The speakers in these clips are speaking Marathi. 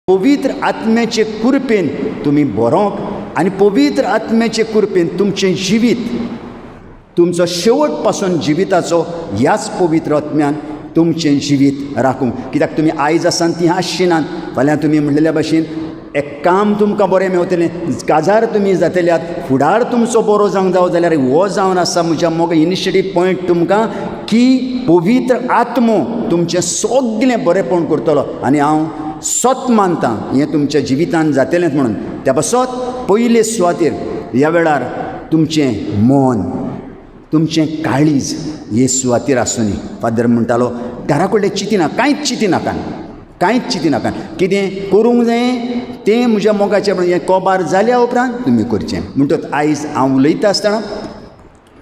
पवित्र आत्म्याचे कृपेन तुम्ही बरोंक आनी पवित्र आत्म्याचे कृपेन तुमचें जिवीत तुमचो शेवट पासून जिविताचो ह्याच पवित्र आत्म्यान तुमचें जिवीत राखूंक. कित्याक तुमी आयज आसान ती आसचिनात, फाल्यां तुमी म्हणलेल्या भशेन एक काम तुमकां बरें मेवतलें, काजार तुमी जातल्यात, फुडार तुमचो बरो जावंक जावो जाल्यार हो जावन आसा म्हज्या मोग इनिशिएटीव पॉयंट तुमकां की पवित्र आत्मो तुमचें सगळें बरेंपण करतलो. आनी हांव सोत मानतां हें तुमच्या जिवितांत जातलेंच म्हणून. त्या पासत पयले सुवातेर ह्या वेळार तुमचें मन, तुमचें काळीज हे सुवातेर आसूं न्ही. फादर म्हणटालो घरा कडलें चिंतिना, कांयच चिंतिनाकान, कांयच चिंतिनाकान. कितें करूंक जायें तें म्हज्या मोगाचें हें कोबार जाल्या उपरांत तुमी करचें. म्हणटच आयज हांव उलयता आसतना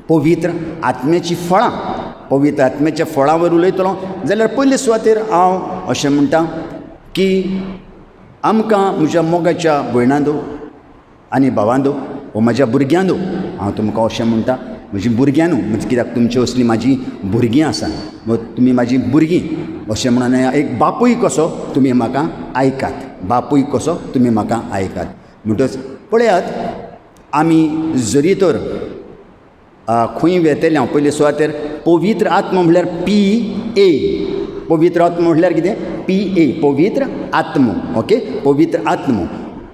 पवित्र आत्म्याची फळां, पवित्र आत्म्याच्या फळां वयर उलयतलो जाल्यार पयले सुवातेर हांव अशें म्हणटां की आमकां म्हज्या मोगाच्या भयणांदो आनी भावांदो वा म्हज्या भुरग्यांदो हांव तुमकां अशें म्हणटां, म्हजीं भुरग्यां न्हू, म्हणजे कित्याक तुमची असलीं म्हाजीं भुरगीं आसा, तुमी म्हाजीं भुरगीं अशें म्हणून एक बापूय कसो तुमी म्हाका आयकात, बापूय कसो तुमी म्हाका आयकात. म्हणटच पळयात आमी जरी तर खंय वेतेले हांव पयले सुवातेर पवित्र आत्मा म्हणल्यार PA, पवित्र आत्मा म्हणल्यार कितें PA, पवित्र आत्मो. ओके, पवित्र आत्मो.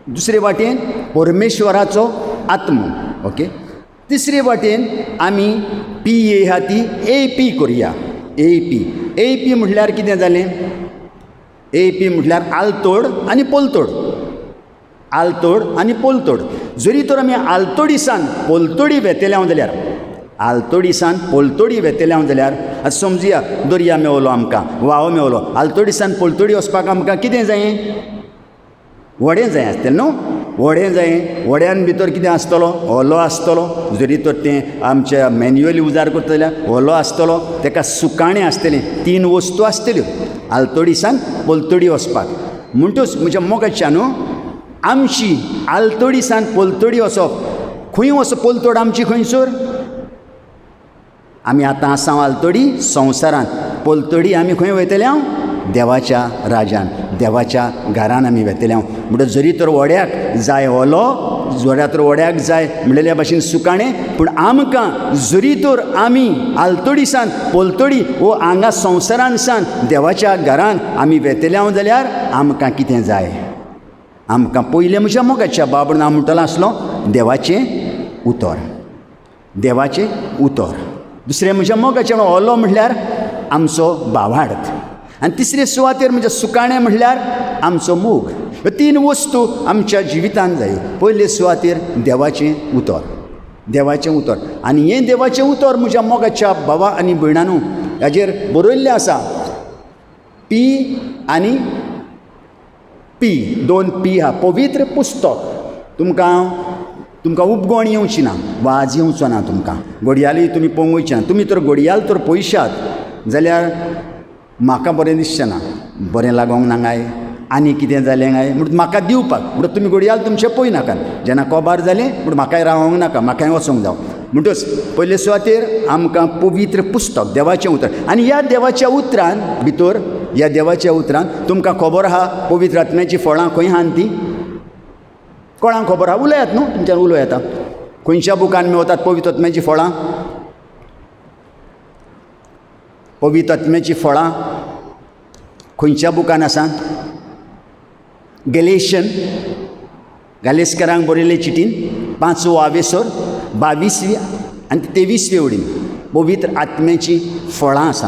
दुसरे वाटेन परमेश्वराचो आत्मो. ओके, तिसरे वाटेन आमी PA आहा ती AP करुया. AP म्हटल्यार कितें जालें? AP म्हटल्यार आलतोड आनी पोलतोड, आलतोड आनी पोलतोड. जरी तर आमी आलतोडीसान पोलतोडी वेतेल्या जाल्यार, आलतोडीसान पोलतोडी वेतेल्या जाल्यार आतां समजुया दर्या मेवलो आमकां, व्हाळो मेवलो, आलतोडीसान पोलतोडी वचपाक आमकां कितें जायें? व्हडें जाय आसतलें न्हू, व्हडें जायें. व्हड्यान भितर कितें आसतलो? हॉलो आसतलो. जरी तर तें आमच्या मॅन्युअली उजार करता जाल्यार हॉलो आसतलो, ताका सुकाणें आसतलें, 3 वस्तू आसतल्यो आलतोडीसान पोलतोडी वचपाक. म्हणटच म्हज्या मोगाच्या न्हू आमची आलतोडीसान पोलतोडी वचप, खंय वचप पोलतोड आमची खंयसर? आमी आतां आसा आलतोडी संवसारांत, पोलतोडी आमी खंय वयतले? देवाच्या राज्यान, देवाच्या घरान आमी वेतले. म्हणटच जरी तर व्हड्याक जाय हॉलो, जरी तर व्हड्याक जाय म्हणलेल्या भाशेन सुकाणें, पूण आमकां जरी तर आमी आलतोडीसान पोलतोडी वो हांगा संवसारांसान देवाच्या घरान आमी वेतल्या जाल्यार आमकां कितें जाय? आमकां पयलें म्हज्या मोगाच्या बाबडून हांव म्हणटलो आसलो देवाचें उतर, देवाचें उतर. दुसरें म्हज्या मोगाचें हॉलो म्हणल्यार आमचो भावार्थ. आनी तिसरे सुवातेर म्हणजे सुकाणें म्हणल्यार आमचो मोग. ह्यो 3 वस्तू आमच्या जिवितांत जाय. पयले सुवातेर देवाचें उतर, देवाचें उतर. आनी हें देवाचें उतर म्हज्या मोगाच्या भावा आनी भयणांनो हाजेर बरयल्लें आसा P आनी P, 2 P आहा. पवित्र पुस्तक. तुमकां उपगोण येवची ना, वाज येवचो ना तुमकां, घडयाळूय तुमी पळोवंक वयचे ना. तुमी तर घडयाळ तर पळयशात जाल्यार म्हाका बरें दिसचें ना, बरें लागोंक ना काय, आनी कितें जालें काय म्हणून म्हाका दिवपाक. म्हणून तुमी घडयाळ तुमचें पळयनाकात. जेन्ना कोबार जालें म्हणून म्हाकाय रावोंक नाका, म्हाकाय वचोंक जावं. म्हणटच पयले सुवातेर आमकां पवित्र पुस्तक, देवाचें उतर. आनी ह्या देवाच्या उतरान भितर, ह्या देवाच्या उतरान तुमकां खबर आहा पवित्र आत्म्याची फळां खंय आहात ती? कोणाक खबर आहा? उलयात न्हू, तुमच्यान उलोव येता. खंयच्या बुकान मेवतात पवित्र आत्म्याची फळां? पवित्र आत्म्याची फळां खंयच्या बुकान आसा? गॅलेशियन, गालेस्करांक बरयल्ले चिटीन 5वो आवेसर 22वी आनी 23वी ओळीन पवित्र आत्म्याची फळां आसा.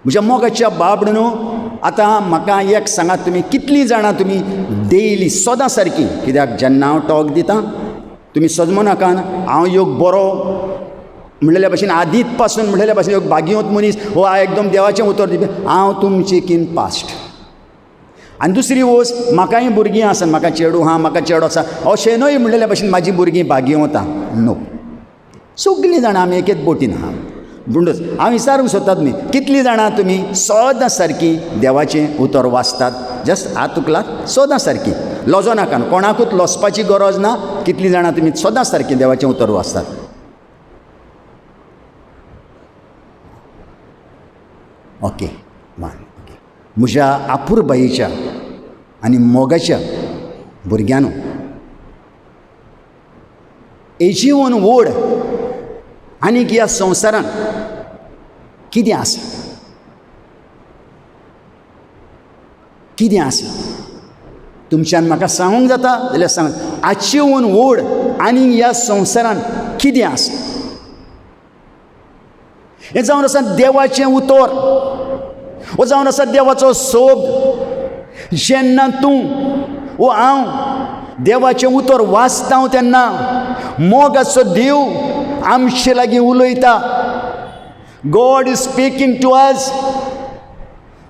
म्हज्या मोगाच्या बाबडनो आतां म्हाका एक सांगात, तुमी कितलीं जाणां तुमी डेली सदां सारकी, कित्याक जेन्ना हांव टॉक दितां तुमी सजमो नाकान, हांव योग बरो म्हणलेल्या भाशेन आदीत पासून म्हणलेल्या भाशेन एक भाग्यवंत मनीस हो हांव एकदम देवाचें उतर दिवपी, हांव तुमचे कीन पास्ट. आनी दुसरी वोस म्हाकाय भुरगीं आसा, म्हाका चेडूं आहा, म्हाका चेडो आसा, अशें न्हय म्हणलेल्या भाशेन म्हाजी भुरगीं भाग्यवंत आहा. नो, सगळीं जाणां आमी एकेच बोटीन आहा. म्हणटच हांव विचारूंक सोदता तुमी कितलीं जाणां तुमी सदां सारकी देवाचें उतर वाचतात? जस्ट हात उखलात, सदां सारकी, लजो नाका, कोणाकूच लजपाची गरज ना. कितलीं जाणां तुमी सदां सारकी देवाचें उतर वाचतात? Okay, one. म्हज्या आपुरबायेच्या आनी मोगाच्या भुरग्यानो हेजीवन ओड आनीक ह्या संवसारान कितें आसा, कितें आसा तुमच्यान म्हाका सांगूंक जाता जाल्यार सांग. आजची ओड आनी ह्या संवसारान कितें आसा? हें जावन आसा देवाचें उतर, हो जावन आसा देवाचो सोब. जेन्ना तूं वो हांव देवाचें उतर वाचता तेन्ना मोगाचो देव आमचे लागीं उलयता. God is speaking to us.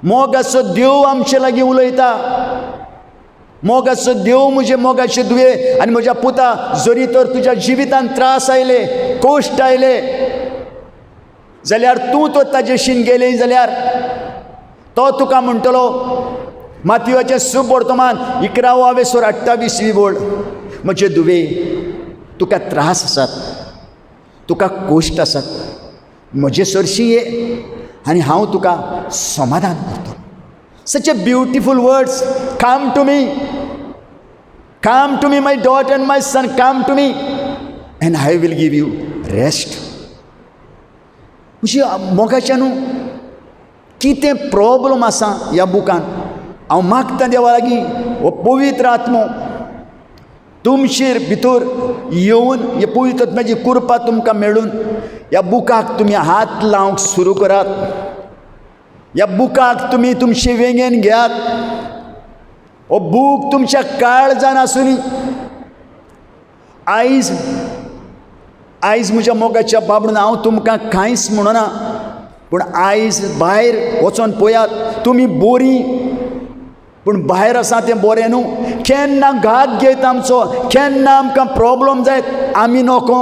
मोगाचो देव आमचे लागीं उलयता. मोगाचो देव म्हजे मोगाचे दुये आनी म्हज्या पुता, जरी तर तुज्या जिवितांत त्रास आयले, कोश्ट आयले जाल्यार तूं तो ताजेशीन गेले जाल्यार तो तुका म्हणटलो. मातयेचें शुभ वर्तमान 11:28 बोर्ड. म्हजे दुवे, तुका त्रास आसात, तुका कोश्ट आसात, म्हजे सरशी ये आनी हांव तुका समाधान करतलो. Such a beautiful words. Come to me. Come to me, my daughter and my son. Come to me and I will give you rest. म्हणजे मोगाच्या न्हू कितें प्रॉब्लम आसा ह्या बुकान. हांव मागता देवा लागीं हो पवित्र आत्मो तुमचेर भितर येवन हे पवित्र आत्म्याची कृपा तुमकां मेळून ह्या बुकाक तुमी हात लावंक सुरू करात. ह्या बुकाक तुमी तुमचे वेंगेन घेयात. हो बूक तुमच्या काळजान आसुनी. आयज आयज म्हज्या मोगाच्या बाबडून हांव तुमकां कांयच म्हणना, पूण आयज भायर वचोन पळयात. तुमी बोरी, पूण भायर आसा तें बरें न्हू. केन्ना घात घेत आमचो, केन्ना आमकां प्रॉब्लम जायत आमी नोको.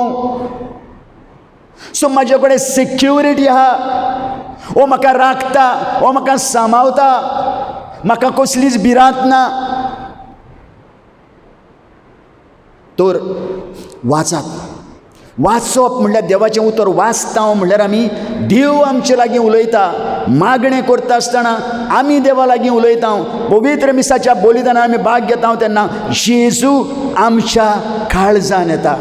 सो म्हाजे कडेन सिक्युरिटी आहा. हो म्हाका राखता, हो म्हाका सांबाळता, म्हाका कसलीच भिरांत ना. तर वाचात. वाचप म्हणल्यार देवाचें उतर वाचता म्हणल्यार आमी देव आमचे लागीं उलयता. मागणें करता आसतना आमी देवा लागीं उलयता. पवित्र मिसाच्या बलिदानान आमी भाग घेता तेन्ना जेजू आमच्या काळजान येता.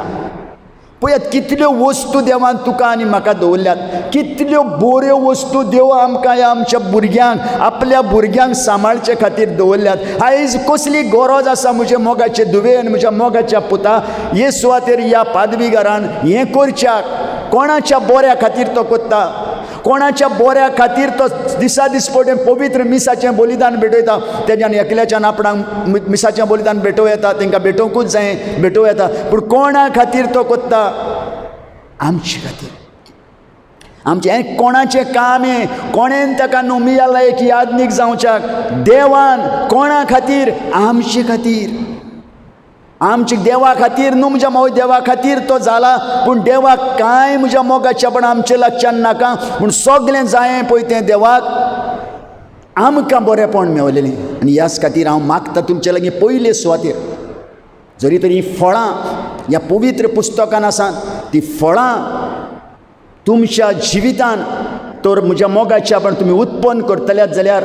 पळयात कितल्यो वस्तू देवान तुका आनी म्हाका दवरल्यात. कितल्यो बऱ्यो वस्तू देव आमकां आमच्या भुरग्यांक, आपल्या भुरग्यांक सांबाळचे खातीर दवरल्यात. आयज कसली गरज आसा म्हजे मोगाचे दुवे आनी म्हज्या मोगाच्या पुता हे सुवातेर ह्या पादवीघरान हें करच्याक. कोणाच्या बऱ्या खातीर तो कोत्ता, कोणाच्या बऱ्या खातीर तो दिसा दिसपटें पवित्र मिसाचें बलिदान भेटयता. तेज्यान एकल्याच्यान आपणाक मिसाचें बलिदान भेटोवं येता, तांकां भेटोवंकूच जाय, भेटोवं येता. पूण कोणा खातीर तो कोत्ता? आमचे खातीर. आमचें हें कोणाचें काम हें? कोणेन ताका नोमियाला एक यादनीक जावच्याक. देवान कोणा खातीर? आमचे खातीर. आमच्या देवा खातीर न्हू, म्हज्या मोग देवा खातीर तो जाला. पूण देवाक कांय म्हज्या मोगाच्या पण आमचे लक्षान नाका. पूण सगळें जायें पळय तें देवाक आमकां बरेंपण मेवलेलें. आनी ह्याच खातीर हांव मागता तुमचे लागीं पयले सुवातेर, जरी तरी फळां ह्या पवित्र पुस्तकान आसात, ती फळां तुमच्या जिवितान तर म्हज्या मोगाच्या पण तुमी उत्पन्न करतल्यात जाल्यार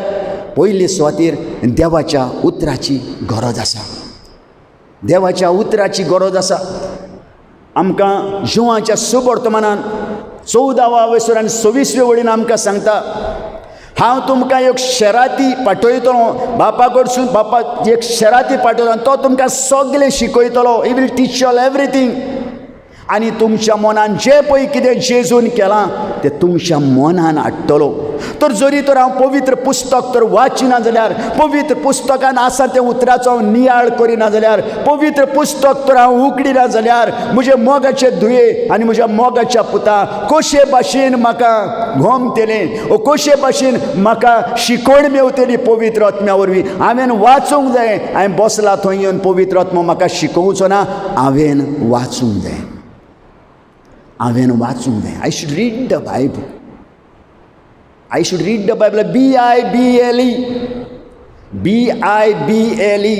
पयले सुवातेर देवाच्या उतराची गरज आसा. देवाच्या उतराची गरज आसा. आमकां जिवाच्या सुवर्तमानान 14वे आनी 26वे वळीन आमकां सांगता, हांव तुमकां एक शेराती पाठयतलो. बापा कडसून बापा एक शेराती पाठयतलो आनी तो तुमकां सगळें शिकयतलो. He will teach you all everything. आनी तुमच्या मनान जे पळय कितें जेजून केलां तें तुमच्या मनान हाडटलो. तर जरी तर हांव पवित्र पुस्तक तर वाचिना जाल्यार, पवित्र पुस्तकान आसा त्या उतराचो हांव नियाळ करिना जाल्यार, पवित्र पुस्तक तर हांव उगडिना जाल्यार म्हजे मोगाचे धुये आनी म्हज्या मोगाच्या पुता कशे भाशेन म्हाका घोमतेलें, ओ कशे भाशेन म्हाका शिकवण मेवतली पवित्र आत्म्या वरवीं. हांवें वाचूंक जाय. हांवें बसला थंय येवन पवित्र आत्मा म्हाका शिकोवचो ना, हांवें वाचूंक जाय. हांवें वाचूंक जाय. I should read the Bible. I should read the Bible. B-I-B-L-E. B-I-B-L-E.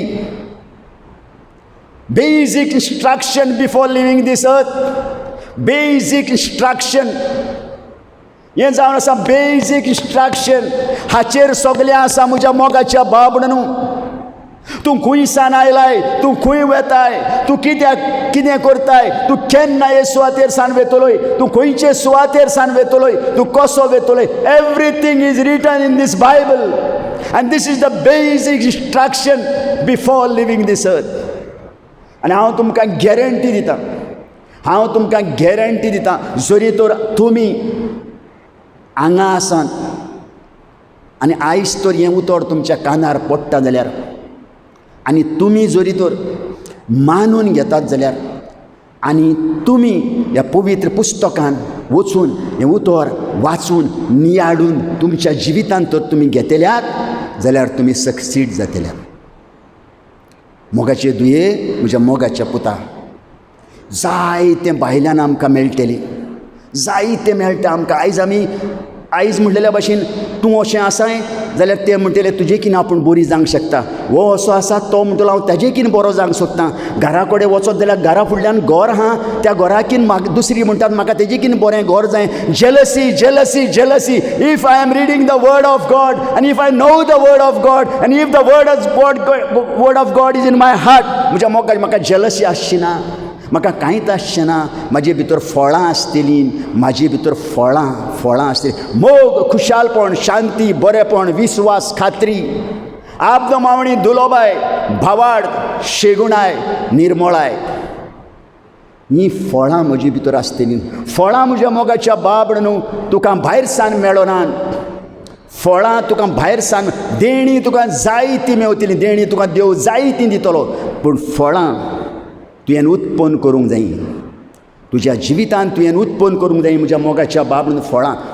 Basic instruction before leaving this earth. Basic instruction. हें जावन आसा बेजीक इंस्ट्रक्शन. हाचेर सगळें आसा म्हज्या मोगाच्या बाबडनू. तूं खंयसान आयलाय, तूं खंय वेताय, तूं कित्याक कितें करताय, तूं केन्ना हे सुवातेर सान वेतलोय, तूं खंयचे सुवातेर सान वेतलोय, तूं कसो वेतलोय. Everything is written in this Bible and this is the basic instruction before living this earth. आनी हांव तुमकां गॅरंटी दितां, हांव तुमकां गॅरंटी दितां, जरी तर तुमी हांगा आसात आनी आयज तर हें उतर तुमच्या कानार पडटा जाल्यार, आनी तुमी जरी तर मानून घेतात जाल्यार, आनी तुमी ह्या पवित्र पुस्तकान वचून हें उतर वाचून नियाडून तुमच्या जिवितांत तर तुमी घेतल्यात जाल्यार तुमी सक्सीड जातल्यात. मोगाचे दुये म्हज्या मोगाच्या पुता, जायतें भायल्यान आमकां मेळटलें, जायतें मेळटा आमकां. आयज म्हणलेल्या भाशेन तूं अशें आसाय जाल्यार ते म्हणटले तुजे कितें आपूण बरी जावंक शकता, हो असो आसा तो म्हणटलो हांव ताजे कितें बरो जावंक सोदतां. घरा कडेन वचत जाल्यार घरा फुडल्यान घर आहा, त्या घराकीन दुसरी म्हणटात म्हाका तेजे कितें बरें घर जाय. Jealousy jealousy jealousy. If I am reading the word of God and if I know the word of God and if the word of God is in my heart, म्हज्या मोगाची म्हाका जेलसी आसची ना, म्हाका कांयच आसचें ना. म्हाजे भितर फळां आसतलीं, म्हाजे भितर फळां आसतलीं. मोग, खुशालपण, शांती, बरेपण, विस्वास, खात्री, आब्द मावणी, दुलोबाय, भावार्थ, शेगुणाय, निर्मळाय, ही फळां म्हजे भितर आसतलीं. फळां म्हज्या मोगाच्या बाब न्हू, तुका भायर सान मेळनात. फळां तुका भायर सान, देणी तुका जायतीं मेवतलीं, देणी तुका देव जायतीं दितलो, पूण फळां तुवें उत्पन्न करूंक जाय. तुज्या जिवितांत तुवें उत्पन्न करूंक जाय. म्हज्या मोगाच्या बाब न्हू,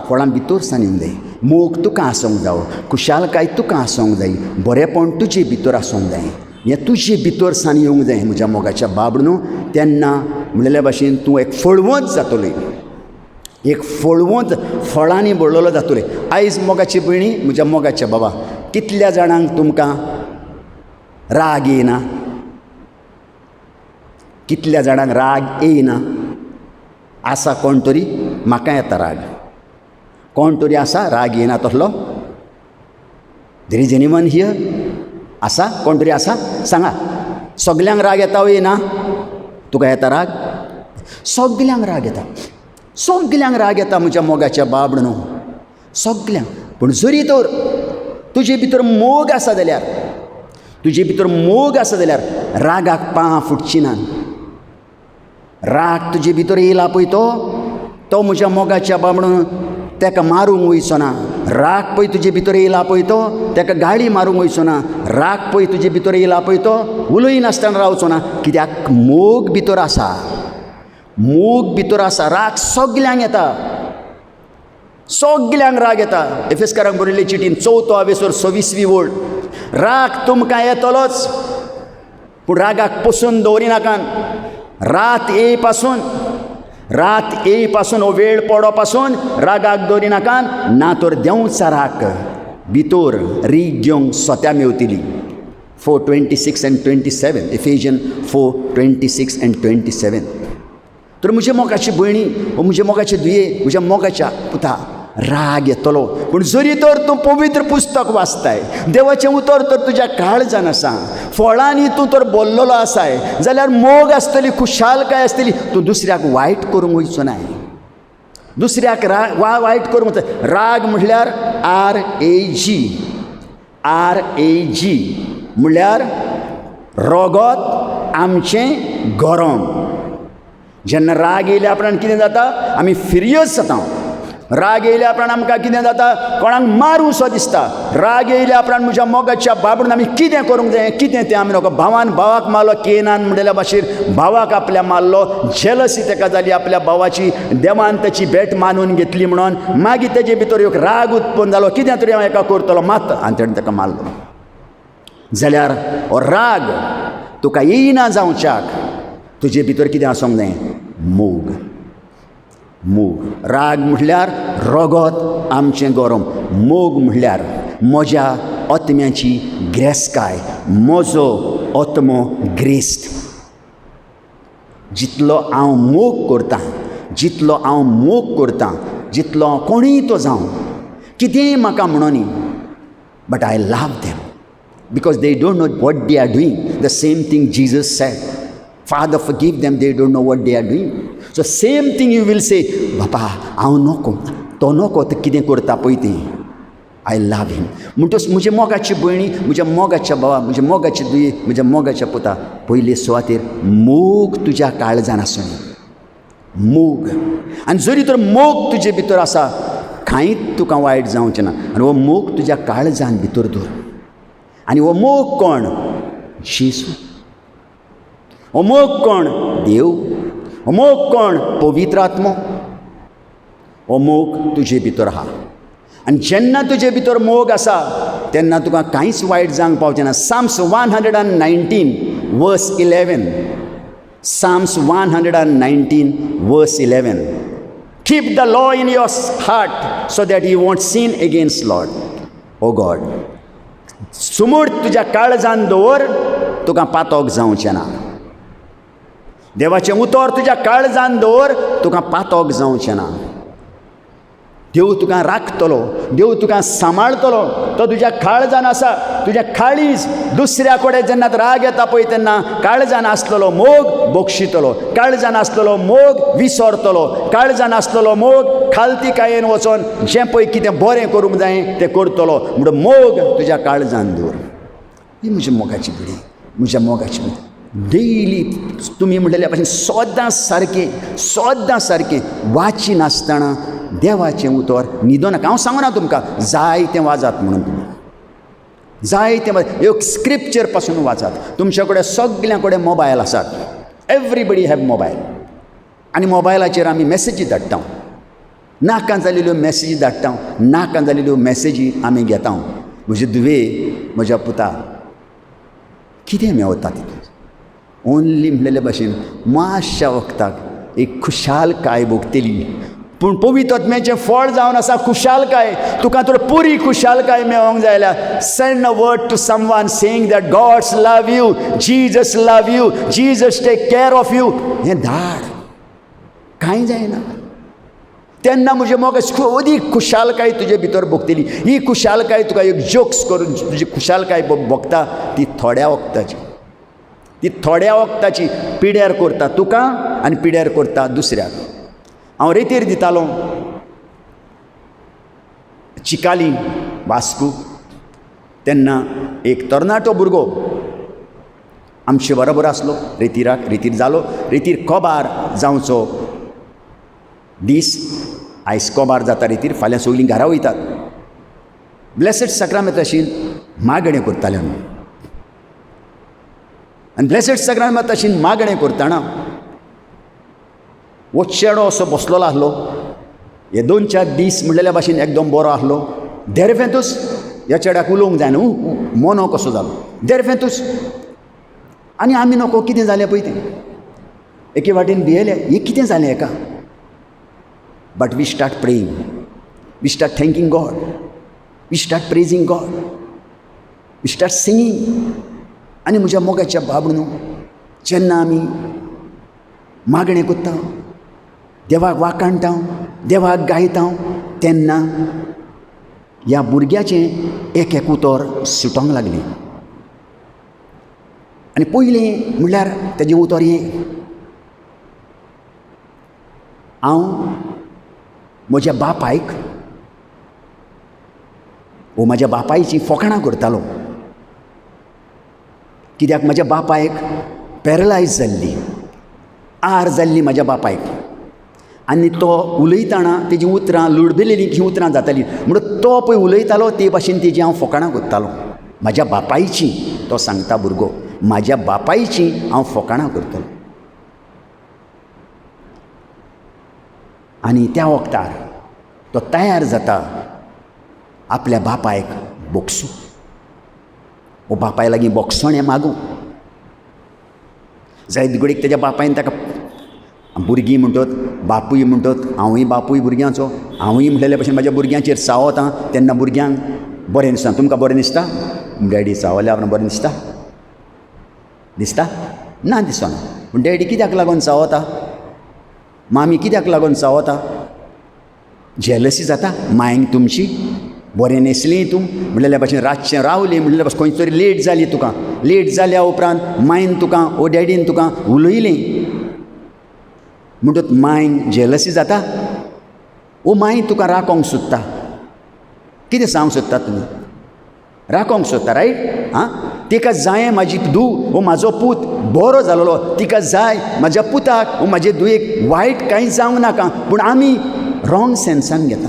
फळां भितर सान येवंक जाय. मोग तुका आसूंक जावो, खुशालकाय तुका आसूंक जाय, बरेपण तुजे भितर आसूंक जाय, हें तुजे भितर सान येवंक जाय म्हज्या मोगाच्या बाब न्हू. तेन्ना म्हणलेल्या भाशेन तूं एक फळवंत जातलें, एक फळवंत फळांनी भरलेलो जातलें. आयज मोगाची भयणी, म्हज्या मोगाच्या बाबा, कितल्या जाणांक तुमकां राग येना? कितल्या जाणांक राग येना? आसा कोण तरी? म्हाका येता राग. कोण तरी आसा राग येना तसलो? There is anyone here? आसा कोण तरी आसा? सांगा. सगल्यांक राग येता वा येना? तुका येता राग? सगल्यांक राग येता, सगल्यांक राग येता म्हज्या मोगाच्या बाब न्हू, सगल्यांक. पूण जरी तर तुजे भितर मोग आसा जाल्यार, तुजे भितर मोग आसा जाल्यार रागाक पां फुटची ना. राग तुजे भितर येयला पळय तो म्हज्या मोगाच्या बाबडून ताका मारूंक वयचो ना. राग पळय तुजे भितर येयला पळय ताका गाळी मारूंक वयचो ना. राग पळय तुजे भितर येयला पळय उलय नासतना रावचो ना. कित्याक मोग भितर आसा, मोग भितर आसा. राग सगल्यांक येता, सगल्यांक राग येता. एफेसकारांक बरयल्ले चिटीन 4:26 वळ, राग तुमकां येतलोच, पूण रागाक पसून दवरिनाकात. रात येय पासून हो वेळ पडो पासून रागाक दवरिनाकात, ना तर देंवचा राग भितर रीग घेवंक स्वता मेवतली. 4:26 and 27, Ephesians 4:26 and 27. तर म्हजे मोगाची भयणी, म्हजे मोगाचे दुये, म्हज्या मोगाच्या पुता, राग येतलो. पूण जरी तर तूं पवित्र पुस्तक वाचताय, देवाचें उतर तर तुज्या काळजान आसा, फळांनी तूं तर बोल्लेलो आसाय, जाल्यार मोग आसतली, खुशालकाय आसतली. तूं दुसऱ्याक वायट करूंक वयचो ना, दुसऱ्याक वायट करूंक. राग म्हटल्यार RAG म्हळ्यार रगत आमचें गरम. जेन्ना राग येयल्या उपरांत कितें जाता? आमी फिरियस जाता. राग येयल्या उपरांत आमकां कितें जाता? कोणाक मारूंसो दिसता. राग येयल्या उपरांत म्हज्या मोगाच्या बाबडून आमी कितें करूंक जाय? कितें तें आमी नकळो. भावान भावाक मारलो, केनान म्हणलेल्या भाशेर भावाक आपल्या मारलो. जेलसी ताका जाली आपल्या भावाची, देवान ताची भेट मानून घेतली म्हणून. मागीर तेजे भितर एक राग उत्पन्न जालो, कितें तरी हांव एका करतलो मात, आनी ताणें ताका मारलो. जाल्यार हो राग तुका येयना जावच्याक तुजे भितर कितें आसूंक जाय? मोग. राग म्हटल्यार रगत आमचें गरम. मोग म्हटल्यार म्हज्या आत्म्याची ग्रेसकाय, म्हजो आत्मो ग्रेस्त. जितलो हांव मोग करतां, जितलो हांव मोग करतां, जितलो हांव कोणीय तो जावं, कितेंय म्हाका म्हणोनी, but I love them. because they don't know what they are doing. The same thing Jesus said. Father, forgive them, they don't know what they are doing. So same thing you will say, बापा हांव नको तो नको ते कितें करता पळय तें. आय लव हिम. म्हणटच म्हजे मोगाची भयणी, म्हज्या मोगाच्या भावा, म्हज्या मोगाची दुये, म्हज्या मोगाच्या पुता, पयले सुवातेर मोग तुज्या काळजान आसूं. मोग. आनी जरी तर मोग तुजे भितर आसा, कांयच तुका वायट जावचें ना. आनी हो मोग तुज्या काळजान भितर दवर. आनी हो मोग कोण? जेजू. हो मोग कोण? देव. हो मोग कोण? पवित्र आत्मो. हो मोग तुजे भितर आहा. आनी जेन्ना तुजे भितर मोग आसा तेन्ना तुका कांयच वायट जावंक पावचें ना. Psalms 119 verse 11. Psalms 119 verse 11. Keep the law in your heart so that you won't sin against Lord. Oh God. समोर तुज्या काळजान दवर, तुका पातोक जावचें ना. देवाचें उतर तुज्या काळजान दवर, तुका पातोक जावचें ना. देव तुका राखतलो, देव तुका सांबाळतलो. तो तुज्या काळजान आसा. तुज्या काळीज दुसऱ्या कडेन जेन्ना राग येता पळय तेन्ना काळजान आसलेलो मोग बक्षितलो. काळजान आसलेलो मोग विसरतलो. काळजान आसलेलो मोग खालती कायेन वचोन जें पळय कितें बरें करूंक जाय तें करतलो. म्हणून मोग तुज्या काळजान दवर. ही म्हजी मोगाची पिढी, म्हज्या मोगाची पिढी. डेली तुमी म्हणलेल्या भशेन सद्दां सारकें वाची नासतना देवाचें उतर न्हिदो नाका. हांव सांगना तुमकां जाय तें वाचात म्हणून. तुमी जाय तें एक स्क्रिप्चर पासून वाचात. तुमचे कडेन सगळ्यां कडेन मोबायल आसात. Everybody have mobile. आनी मोबायलाचेर आमी मॅसेजी धाडटा. नाका जालेल्यो मॅसेजी धाडटा. नाका जालेल्यो मॅसेजी आमी घेता. म्हजे दुवे, म्हज्या पुता, कितें मेवता तितून? ओन्ली म्हणलेले भशेन मातशा वखदाक एक खुशालकाय भोगतली. पूण पवित्र आत्म्याचें फळ जावन आसा खुशालकाय. तुका तर पुरी खुशालकाय मेळोंक जाय जाल्यार send a word to someone saying that God's love you, Jesus love you, Jesus take care of you. हें धाड. कांय जायना. तेन्ना म्हजे मोग अदीक खुशालकाय तुजे भितर भोगतली. ही खुशालकाय तुका एक जोक्स करून तुजी खुशालकाय भोगता ती थोड्या वखदाची. ती थोड्या वखदाची पिड्यार करता तुका आनी पिड्यार करता दुसऱ्याक. हांव रेतीर दितालो चिकाली वास्को तेन्ना एक तरणाटो भुरगो आमचे बरोबर आसलो. रेतीर जालो. रेतीर कोबार जावचो दीस. आयज कोबार जाता रेतीर, फाल्यां सगळीं घरा वयतात. ब्लेसड सक्रामेंत आशिल्ली मागणें करताले आमी. आनी ब्लेसड सक्रामेंत आशिल्ली मागणें करतना वो चेडो असो बसलेलो आसलो. हे 2-4 दीस म्हणलेल्या भाशेन एकदम बरो आसलो. देरफेंतूच ह्या चेड्याक उलोवंक जाय न्हू, मोनो कसो जालो. देरफेंतूच. आनी आमी नको कितें जालें पळय तें. एके वाटेन भियेले, हें कितें जालें हेका. But we start praying, we start thanking God, we start praising God, we start singing. आनी म्हज्या मोगाच्या बाबडून जेन्ना आमी मागणें करता, देवाक वाकाणटा, देवाक गायता, तेन्ना ह्या भुरग्याचें एक उतर सुटोंक लागलें. आनी पयलें म्हणल्यार तेजें उतर हें, हांव म्हज्या बापायक वो म्हाज्या बापायची फकाणां करतालो. कित्याक म्हज्या बापायक पॅरलायज जाल्ली, आर जाल्ली म्हाज्या बापायक. आनी तो उलयतना तेजीं उतरां लुडबिलेलीं ही उतरां जातालीं. म्हणून तो पळय उलयतालो ते भाशेन तेजी हांव फकाणां करतालो. म्हाज्या बापायची, तो सांगता भुरगो, म्हाज्या बापायची हांव फकाणां करतलो. आनी त्या वखदार तो तयार जाता आपल्या बापायक बोगसूं. वो बापाय लागीं बोगसणें मागूं. जायत घडीक तेज्या बापायन ताका भुरगीं म्हणटात, बापूय म्हणटात, हांवूय बापूय भुरग्यांचो, हांवूय म्हणलेल्या भशेन म्हाज्या भुरग्यांचेर चावता. तेन्ना भुरग्यांक बरें दिसता. तुमकां बरें दिसता? डॅडी चावल्या उपरांत बरें दिसता? दिसता? ना दिसना. पूण डॅडी कित्याक लागून चावता? मामी कित्याक लागून चावता? जेलसी जाता मायंक तुमची? बरें न्हेसलीं तूं म्हणलेल्या भाशेन रातचें रावलीं म्हणलेल्या भाशेन खंय तरी लेट जाली तुका, लेट जाल्या उपरांत मायन तुका ओ डॅडीन तुका उलयलीं म्हणटूच मायन जेलसी जाता ओ माय तुका राकोंक सोदता. कितें सांगूंक सोदता तुमी? राकोंक सोदता, रायट? आं, तिका जाय म्हाजी धूव वो म्हाजो पूत बरो जालोलो, तिका जाय म्हाज्या पुताक वो म्हाजे धुवेक वायट कांय जावंक नाका. पूण आमी रॉंग सेन्सान घेता.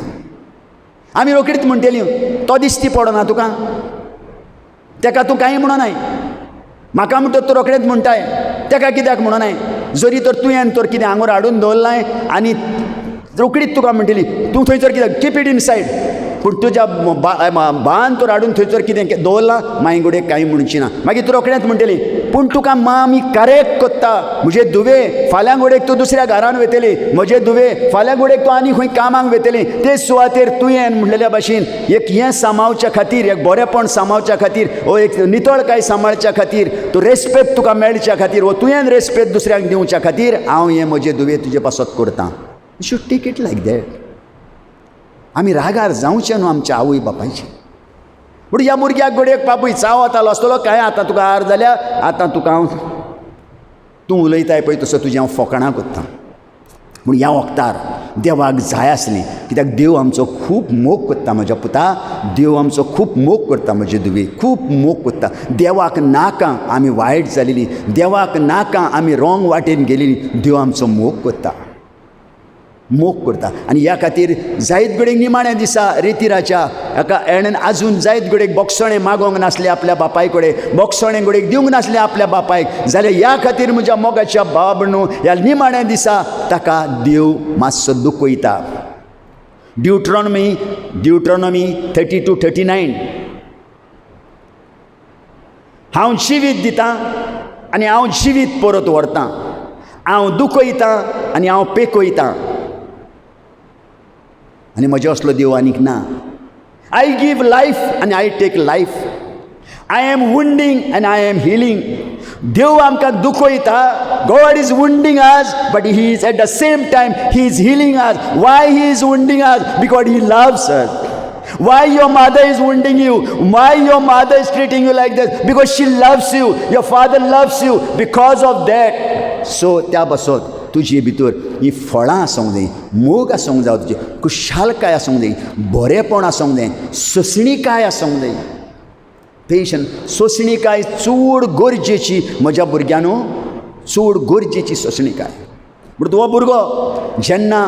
आमी रोखडीच म्हणटलीं तो दिश्टी पडना तुका, तेका तूं कांय म्हणनाय. म्हाका म्हणटा तूं रोखडेंच म्हणटाय, तेका कित्याक म्हणनाय? जरी तर तुवें तर कितें आंगूर हाडून दवरलाय आनी रोखडीच तुका म्हणटली तूं थंयसर कित्याक कीप इट इन सायड. पूण तुज्या बान तर हाडून थंयसर कितें दवरलां मायंगुडेक कांय म्हणची ना. मागीर तूं रोखडेंच म्हणटली पूण तुका आमी करेक्ट कोत्ता. म्हजे धुवे फाल्यां घोडेक तूं दुसऱ्या घरान वयतली, म्हजे धुवे फाल्यां घोडेक तूं आनी खंय कामाक वयतली. ते सुवातेर तुवें म्हणलेल्या भाशेन एक हें सांबाळच्या खातीर, एक बरेपण सांबाळच्या खातीर, वो एक नितळकाय सांबाळच्या खातीर, तूं रेस्पेद तुका मेळच्या खातीर, वो तुवें रेस्पेद दुसऱ्यांक दिवच्या खातीर हांव हें म्हजे धुवे तुजे पासत करतां. You should take it like that. आमी रागार जावचें न्हू आमच्या आवय बापायचे. पूण ह्या भुरग्याक घोडेक बापूय चाव वतालो आसतलो काय आतां तुका आर जाल्या, आतां तुका हांव तूं उलयताय पळय तसो तुजें हांव फकाणां कोत्तां. पूण ह्या वक्तार देवाक जाय आसलें, कित्याक देव आमचो खूब मोग करता म्हज्या पुता, देव आमचो खूब मोग करता म्हजे धुवे, खूब मोग करता. देवाक नाका आमी वायट जालेलीं, देवाक नाका आमी रॉंग वाटेन गेलेलीं, देव आमचो मोग करता, मोग करता. आनी ह्या खातीर जायत घडीक निमाण्या दिसा रेतिराच्या हाका एणेन आजून जायत घडीक बोगसणें मागोंक नासलें आपल्या बापाय कडेन, बोगसणें घडीक दिवंक नासलें आपल्या बापायक, जाल्यार ह्या खातीर म्हज्या मोगाच्या बाबणू ह्या निमाण्या दिसा ताका देव मातसो दुखयता. ड्युट्रॉनॉमी 32:39 हांव जिवीत दितां आनी हांव जिवीत परत व्हरतां, हांव दुखयतां आनी हांव पेकयतां. आनी म्हजे असलो देव आनीक ना. आय गीव लायफ आनी I take life. I am wounding आनी आय एम हिलींग. देव आमकां दुखयता. God is wounding us but he is at the same time he is healing us. Why he is wounding us? Because he loves us. Why your mother is wounding you? Why your mother is treating you like this? Because she loves you. Your father loves you. Because of that. So त्या बसत तुजे भितर ही फळां आसूंक जाय, मोग आसूंक जाय, तुजी खुशालकाय आसूंक जाय, बरेपण आसूंक जाय, सोंसणीकाय आसूंक जाय. पेशंट सोंसणीकाय चड गरजेची म्हज्या भुरग्यानो, चड गरजेची सोंसणीकाय. म्हणून तो भुरगो जेन्ना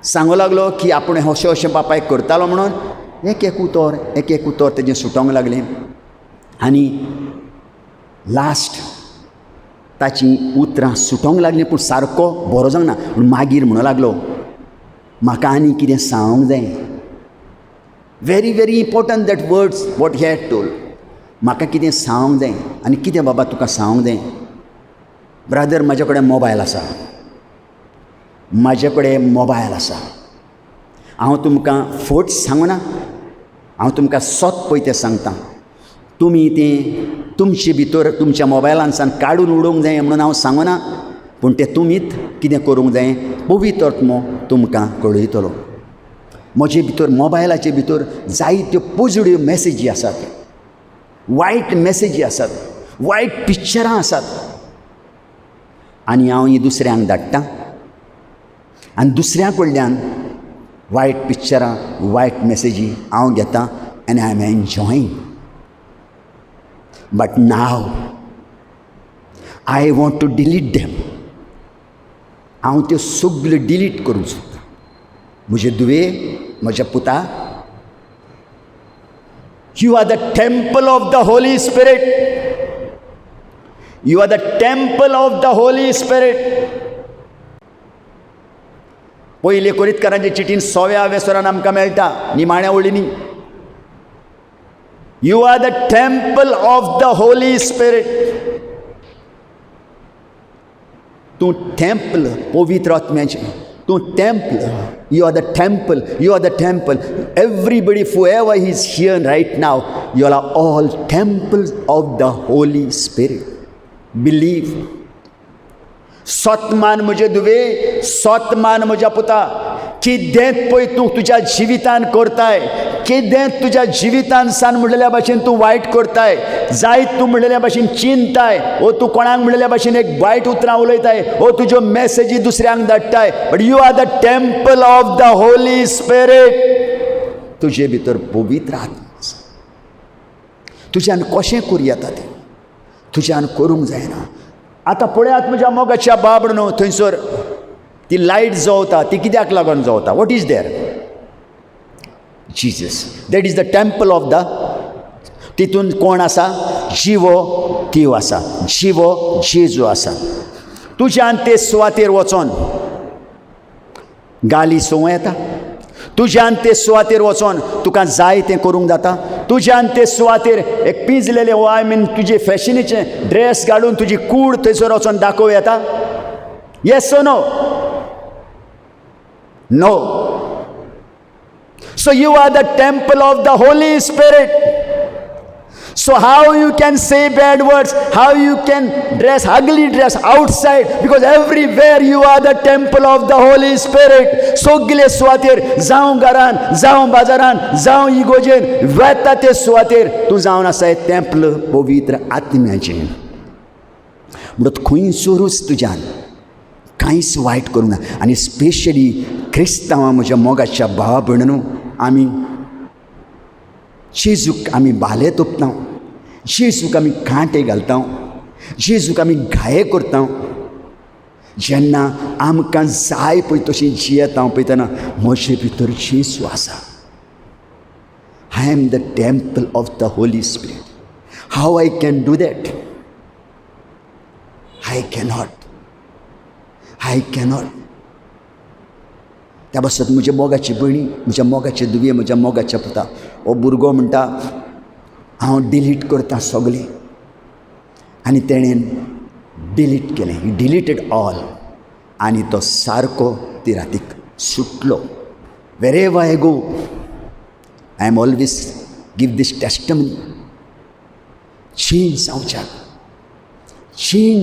सांगूं लागलो की आपूण अशें अशें बापायक करतालो म्हणून एक एक उतर तेजें सुटोंक लागलें. आनी लास्ट ताची उतरां सुटोंक लागलीं पूण सारको बरो जावंक ना. पूण मागीर म्हणूं लागलो म्हाका आनी कितें सांगूंक जाय. Very very important that words what he had told. म्हाका कितें सांगूंक जाय. आनी कितें बाबा तुका सांगूंक जाय? ब्रदर म्हाजे कडेन मोबायल आसा, म्हाजे कडेन मोबायल आसा. हांव तुमकां फट सांगना, हांव तुमकां सोत पळय तें सांगता. तुमी तें तुमचे भितर तुमच्या मोबायलांसान काडून उडोवंक जाय म्हणून हांव सांगना. पूण तें तुमीच कितें करूंक जाय, पवित्र आत्मो तुमकां कळयतलो. म्हजे भितर मोबायलाचे भितर जायत्यो पॉजिटीव मॅसेजी आसात, वायट मॅसेजी आसात, वायट पिक्चरां आसात. आनी हांव ही दुसऱ्यांक धाडटां आनी दुसऱ्या कडल्यान वायट पिक्चरां, वायट मॅसेजी हांव घेतां आनी I am enjoying. But now I want to delete them. हांव त्यो सगल्यो डिलीट करूंक सोदता. म्हजे धुवे, म्हज्या पुता, you are the temple of the holy spirit. You are the temple of the holy spirit. पयले कोरिंथकारांचे चिठीन 6व्या वेसरान आमकां मेळटा निमाण्या ओळींनी. You are the temple of the holy spirit. तूं टेम्पल पवित्र आत्म्याचें. तूं temple. You are the temple. You are the temple. Everybody whoever is here right now, you are all temples of the Holy Spirit. Believe. सतमान म्हजे धुवे, सतमान म्हज्या पुता, कितें पळय तूं तुज्या जिवितान करताय, कितें तुज्या जिवितान सान म्हणलेल्या भाशेन तूं वायट करताय, जायत तूं म्हणलेल्या भाशेन चिंताय, ओ तूं कोणाक म्हणलेल्या भाशेन एक वायट उतरां उलयताय, ओ तुज्यो मेसेजी दुसऱ्यांक धाडटाय, but you are the temple of the holy spirit. तुजे भितर पवित्र आत्मा आसा. तुज्यान कशें करूं येता तें तुज्यान करूंक जायना. आतां पळयात म्हज्या मोगाच्या बाब न्हू, थंयसर ती लायट जळटा, ती कित्याक लागून जळटा? What is there? Jesus. That is the temple of the. तितून कोण आसा? जिवो तीव आसा, जिवो जेजू आसा. तुज्यान ते सुवातेर वचोन गाली सों येता. तुज्यान ते सुवातेर वचोन तुका जाय तें करूंक जाता. तुज्यान ते सुवातेर एक पिंजलेले वो आय मीन तुजे फॅशनीचे ड्रेस घालून तुजी कूड थंयसर वचोन दाखोव येता. येस ओ no? No. So you are the temple of the Holy Spirit. So how you can say bad words, how you can dress ugly dress outside, because everywhere you are the temple of the Holy Spirit. सगळे सुवातेर जावं घरान, जावं बाजारान, जावं इगोजेन, वेता ते सुवातेर तूं जावन आसाय टेम्पल पवित्र आत्म्याचें. म्हणून खंयसरूच तुज्यान कांयच वायट करूंक ना. आनी स्पेशली क्रिस्तांवां म्हज्या मोगाच्या भावा भयणीनो, आमी जेजूक आमी बाले तोपता, जेजूक आमी कांटे घालता, जेजूक आमी घाये करता. जेन्ना आमकां जाय पळय तशीं जियेता पळयतना म्हजे भितर जेजू आसा. I am the temple of the holy spirit. How I can do that? I cannot. त्या बसत म्हजे मोगाची भयणी, म्हज्या मोगाचे दुवे, म्हज्या मोगाच्या पुता, हो भुरगो म्हणटा हांव डिलीट करता सगळें. आनी तेणेन डिलीट केलें. He deleted all. आनी तो सारको ती रातीक सुटलो. Wherever I go I am always give this testimony. Change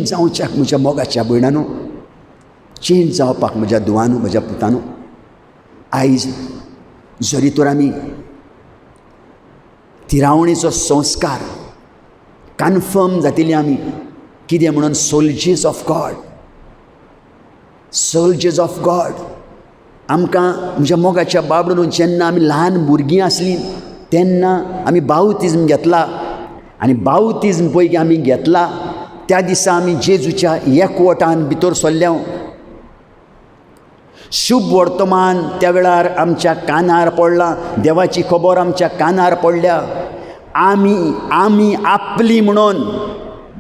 जावच्याक म्हज्या मोगाच्या भयणानो, चेंज जावपाक म्हज्या दुवानू, म्हज्या पुतानू. आयज जरी तर आमी तिरावणेचो संस्कार कन्फर्म जातिल्ली आमी कितें म्हणून सोल्जर्स ऑफ गॉड. आमकां म्हज्या मोगाच्या बाबडून जेन्ना आमी ल्हान भुरगीं आसलीं तेन्ना आमी बावतिजम घेतला. आनी बावतिजम पळय आमी घेतला त्या दिसा आमी जेजूच्या एकवटान भितर सरल्या. शुभ वर्तमान त्या वेळार आमच्या कानार पडला, देवाची खबर आमच्या कानार पडल्या. आमी आपली म्हणून,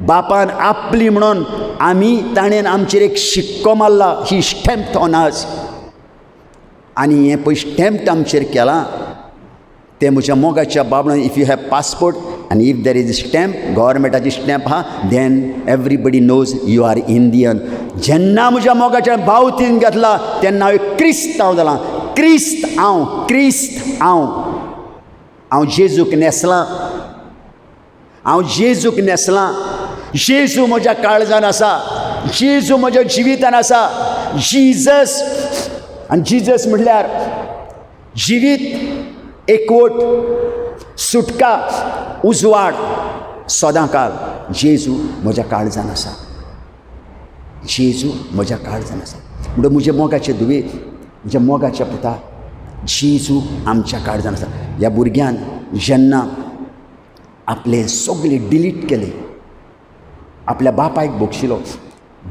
बापान आपली म्हणून आमी ताणेन आमचेर एक शिक्को मारला, ही स्टॅम्प्ड ऑन अस. आनी हें पळय स्टॅम्प्ड आमचेर केलां तें म्हज्या मोगाच्या बाबडान. इफ यू हॅव पासपोर्ट आनी इफ देर इज स्टॅम्प, गव्हर्मेंटाची स्टॅम्प आहा, then everybody knows you are Indian. जेन्ना म्हज्या मोगाच्या बावतीन घेतला तेन्ना हांव क्रिस्तांव जालां. हांव जेजूक नेसलां. जेजू म्हज्या काळजान आसा, जेजू म्हज्या जिवितान आसा. जिजस. आनी जिजस म्हणल्यार जिवीत, एकवट, सुटका, उजवाड, सदांकाळ. जेजू म्हज्या काळजान आसा. म्हणून म्हजे मोगाचे दुवे, म्हज्या मोगाच्या पुता, जेजू आमच्या काळजान आसा. ह्या भुरग्यान जेन्ना आपले सगळे डिलीट केले, आपल्या बापायक बोगशिलो,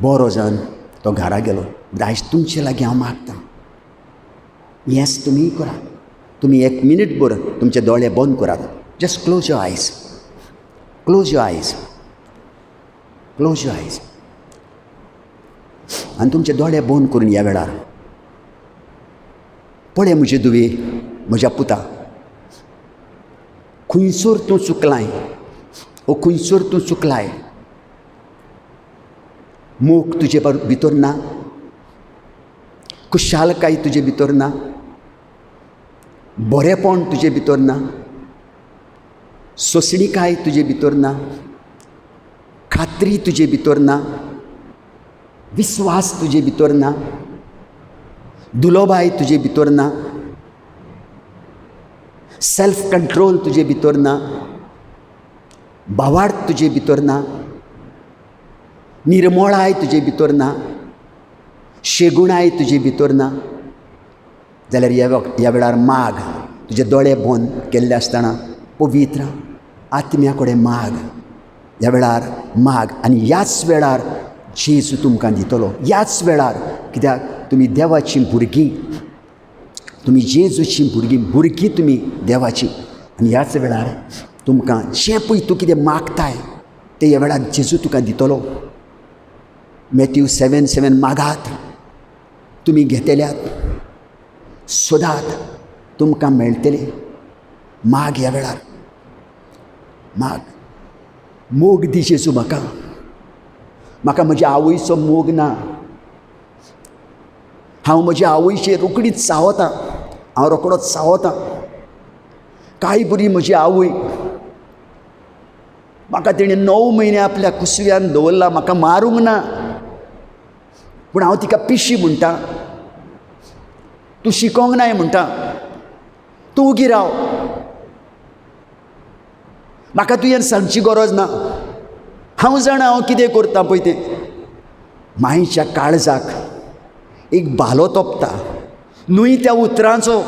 बरो जावन तो घरा गेलो. आयज तुमचे लागीं हांव मागतां, येस तुमी करा. तुमी एक मिनीट भर तुमचे दोळे बंद करात. जस्ट क्लोज युअर आयज. आनी तुमचे दोळे बंद करून ह्या वेळार पळय म्हजे दुवे, म्हज्या पुता, खंयसर तूं चुकलाय, मोग तुजे भितर ना, खुशालकाय तुजे भितर ना, बरेपण तुजे भितर ना, सोंसणीकाय तुजे भितर ना, खात्री तुजे भितर ना, विस्वास तुजे भितर ना, दुलोबाय तुजे भितर ना, सेल्फ कंट्रोल तुजे भितर ना, भावार्थ तुजे भितर ना, निर्मळाय तुजे भितर ना, शेगुणाय तुजे भितर ना, जाल्यार ह्या वेळार माग, तुजे दोळे बंद केल्ले आसतना पवित्र आत्म्या कडेन माग, ह्या वेळार माग. आनी ह्याच वेळार जेजू तुमकां दितलो. ह्याच वेळार, कित्याक तुमी देवाचीं भुरगीं, तुमी जेजूचीं भुरगीं तुमी देवाची. आनी ह्याच वेळार तुमकां जें पळय तूं कितें मागताय तें ह्या वेळार जेजू तुका दितलो. मॅथ्यू 7:7 मागात तुमी घेतल्यात, सोदात तुमकां मेळटलें. माग ह्या वेळार, माग. मोग दी जेजू म्हाका. म्हाका म्हज्या आवयचो मोग ना. हांव म्हज्या आवयचेर रोकडीच चावतां, हांव रोकडोच चावतां. कांय बरी म्हजी आवय, म्हाका तेणें 9 म्हयने आपल्या कुसव्यान दवरला, म्हाका मारूंक ना, पूण हांव तिका पिशी म्हणटा. तूं शिकोंक नाय म्हणटा, तूं उगी राव, म्हाका तुवें सांगची गरज ना, हांव जाणा हांव कितें करतां पळय तें. मायेच्या काळजाक एक भालो तोपता, न्हय त्या उतरांचो,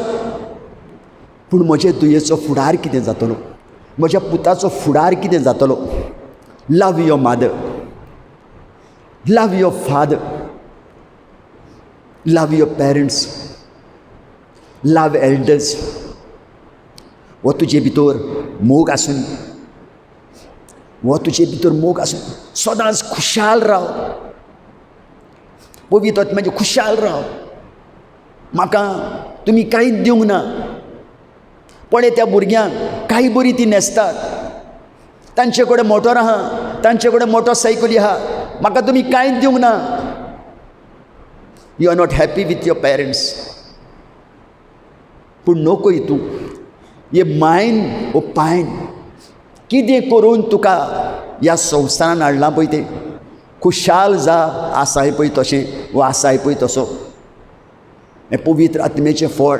पूण म्हजे दुयेचो फुडार कितें जातलो, म्हज्या पुताचो फुडार कितें जातलो. Love your mother, love your father, love your parents, love elders. हो तुजे भितर मोग आसून, हो तुजे भितर मोग आसून सदांच खुशाल राव. पवित्र आत्म्याचे खुशाल राव. म्हाका तुमी कांयच दिवंक ना. पळय त्या भुरग्यांक कांय बरी ती न्हेसतात, तांचे कडेन मोटर आहा, तांचे कडेन मोटरसायकली आहा, म्हाका तुमी कांयच दिवंक ना. You are not happy with your parents. पूण नोकोय तूं हे मायन ओ पायन कितें करून तुका ह्या संवसारान हाडलां पळय तें. खुशाल जा, आसाय पळय तशें, वो आसाय पळय तसो. हें पवित्र आत्म्याचें फळ.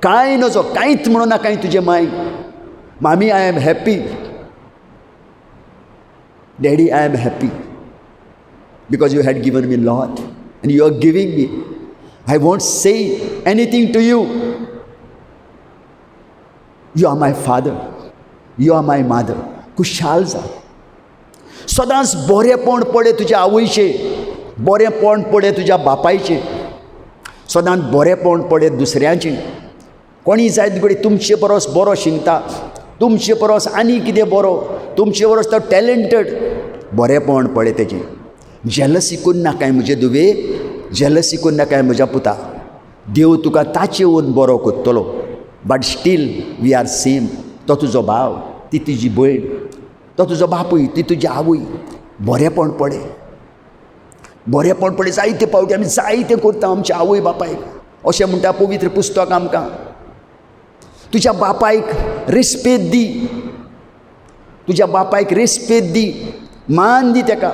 कांय नजो, कांयच म्हणूं नाका तुजे माय. Mummy I am happy, daddy I am happy, because you had given me lot and you are giving me. I won't say anything to you. You are my father, you are my mother. खुशाल जा. सदांच बरेपण पळय तुज्या आवयचे, बरेपण पळय तुज्या बापायचे, सदांच बरेपण पळय दुसऱ्याचें. कोणी जायत घडी तुमचे परस बरो शिंगता, तुमचे परस आनी कितें बरो, तुमचे परस तो टॅलंटेड. बरेपण पळय तेजें. जेलसी करून नाकाय म्हजे दुवे, जेलसी करून नाकाय म्हज्या पुता. देव तुका ताचे ओन बरो करतलो. But still we are same. तो तुजो भाव, ती तुजी भयण, तो तुजो बापूय, ती तुजी आवय. बरेपण पळय, बरेपण पळय. जायते फावटी आमी जायतें करता आमच्या आवय बापायक. अशें म्हणटा पवित्र पुस्तक आमकां. तुज्या बापायक रेस्पेद दी, तुज्या बापायक रेस्पेद दी, मान दी तेका.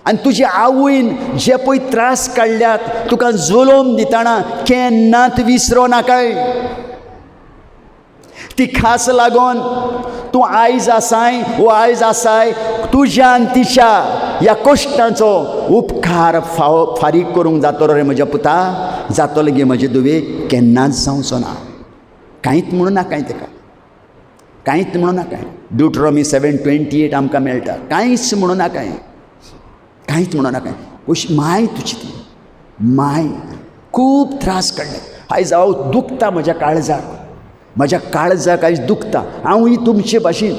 आनी तुज्या आवयन जे पळय त्रास काडल्यात तुका जोलोम दिताना केन्नाच विसरो नाकाय. ती खास लागोन तूं आयज आसाय वो आयज आसाय तुज्या आनी तिच्या ह्या कश्टांचो उपकार फारीक करूंक जातलो रे म्हज्या पुता. जातलो गे म्हजे दुवे, केन्नाच जावचो ना. कांयच म्हणूं नाकाय तेका, कांयच म्हणूं नाकाय. ड्युटरॉमी 7:28 आमकां मेळटा. कांयच म्हणूं नाकाय, कांयच म्हणूं नाकाय. अशी माय तुजी ती माय. खूब त्रास काडले. आयज हांव दुखता म्हज्या काळजाक, म्हज्या काळजाक आयज दुखता. हांवूय तुमचे भाशेन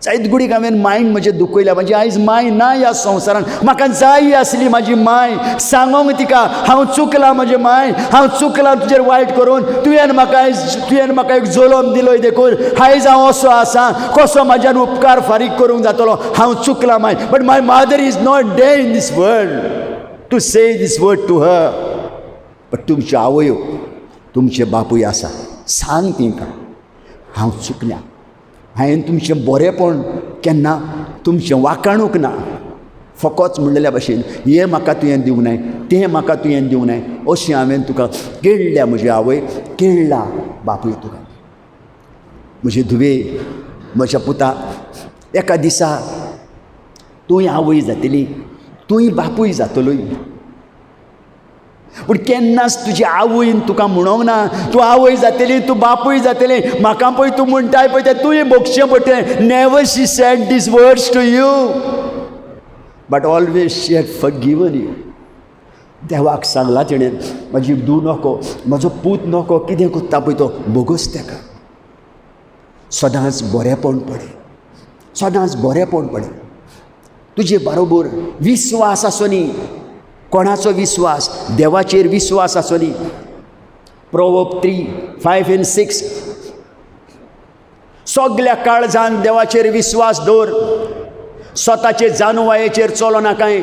जायत गुडीक हांवें मायन म्हजें दुखयल्या. म्हाजी आयज माय ना ह्या संवसारान. म्हाका जाय आसली म्हाजी माय. सांगोंक तिका हांव चुकलां म्हजें माय, हांव चुकलां तुजेर वायट करून. तुवें म्हाका एक जोलोम दिलोय देखून आयज हांव असो आसा, कसो म्हाज्यान उपकार फारीक करूंक जातलो. हांव चुकलां माय. But my mother is not there in this world to say this word to her. बट तुमच्यो आवयो, तुमचे बापूय आसा. सांग तिका हांव चुकल्यां. हांवें तुमचें बरेंपण केन्ना तुमचें वाखाणूंक ना. फकत म्हणलेल्या भशेन हें म्हाका तुवें दिवं नाय, तें म्हाका तुवें दिवं नाय, अशें हांवें तुका केळ्ळ्या म्हजी आवय, केळ्ळा बापूय तुका. म्हजे धुवे, म्हज्या पुता, एका दिसा तूंय आवय जातली, तूंय बापूय जातलोय. पूण केन्नाच तुजी आवयन तुका म्हणोंक ना तूं आवय जातली, तूं बापूय जातलें. म्हाका पळय तूं म्हणटाय पळय तें तुवें भोगचें पडटलें. Never she said these words to you, but always she had forgiven you. देवाक सांगलां तिणें, म्हाजी धूव नोको, म्हजो पूत नोको, कितें कोत्ता पळय तो बोगस तेका. सदांच बरेंपण पळय, सदांच बरेंपण पळय. तुजे बरोबर विस्वास आसो न्ही. कोणाचो विस्वास? देवाचेर विस्वास आसो न्ही. प्रोवर्ब 3:5-6 सगल्या काळजान देवाचेर विस्वास दवर. स्वताचे जानुवायेचेर चलो नाकाय.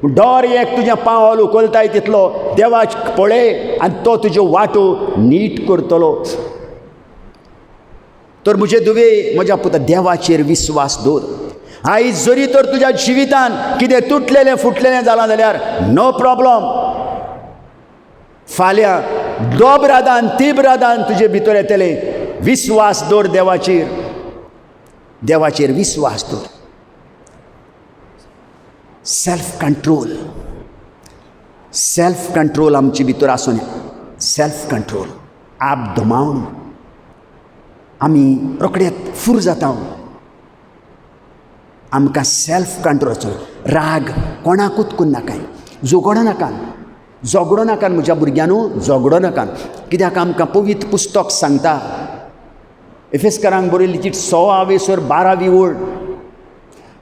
डोर एक तुज्या पांवाल उखलताय तितलो देवाक पळय आनी तो तुज्यो वाटो नीट करतलो. तर म्हजे धुवे, म्हज्या पुता, देवाचेर विस्वास दवर. आयज जरी तर तुज्या जिवितान कितें तुटलेलें फुटलेलें जालां जाल्यार नो प्रॉब्लम. फाल्यां दोबरादान तिबरादान तुजे भितर येतलें. विस्वास दवर देवाचेर, देवाचेर विस्वास दवर. सेल्फ कंट्रोल, सेल्फ कंट्रोल आमचे भितर आसूं. सेल्फ कंट्रोल, आप दमावून आमी रोखडेच फूर जाता. आमकां सेल्फ कंट्रोलाचो राग कोणाकूच करूं नाकाय. झगडो नाकान, झगडो नाकान म्हज्या भुरग्यांनो, झगडो नाकान. कित्याक आमकां पवित्र पुस्तक सांगता, एफेसकारांक बरयल्ली चिठी 6:12 ओळ,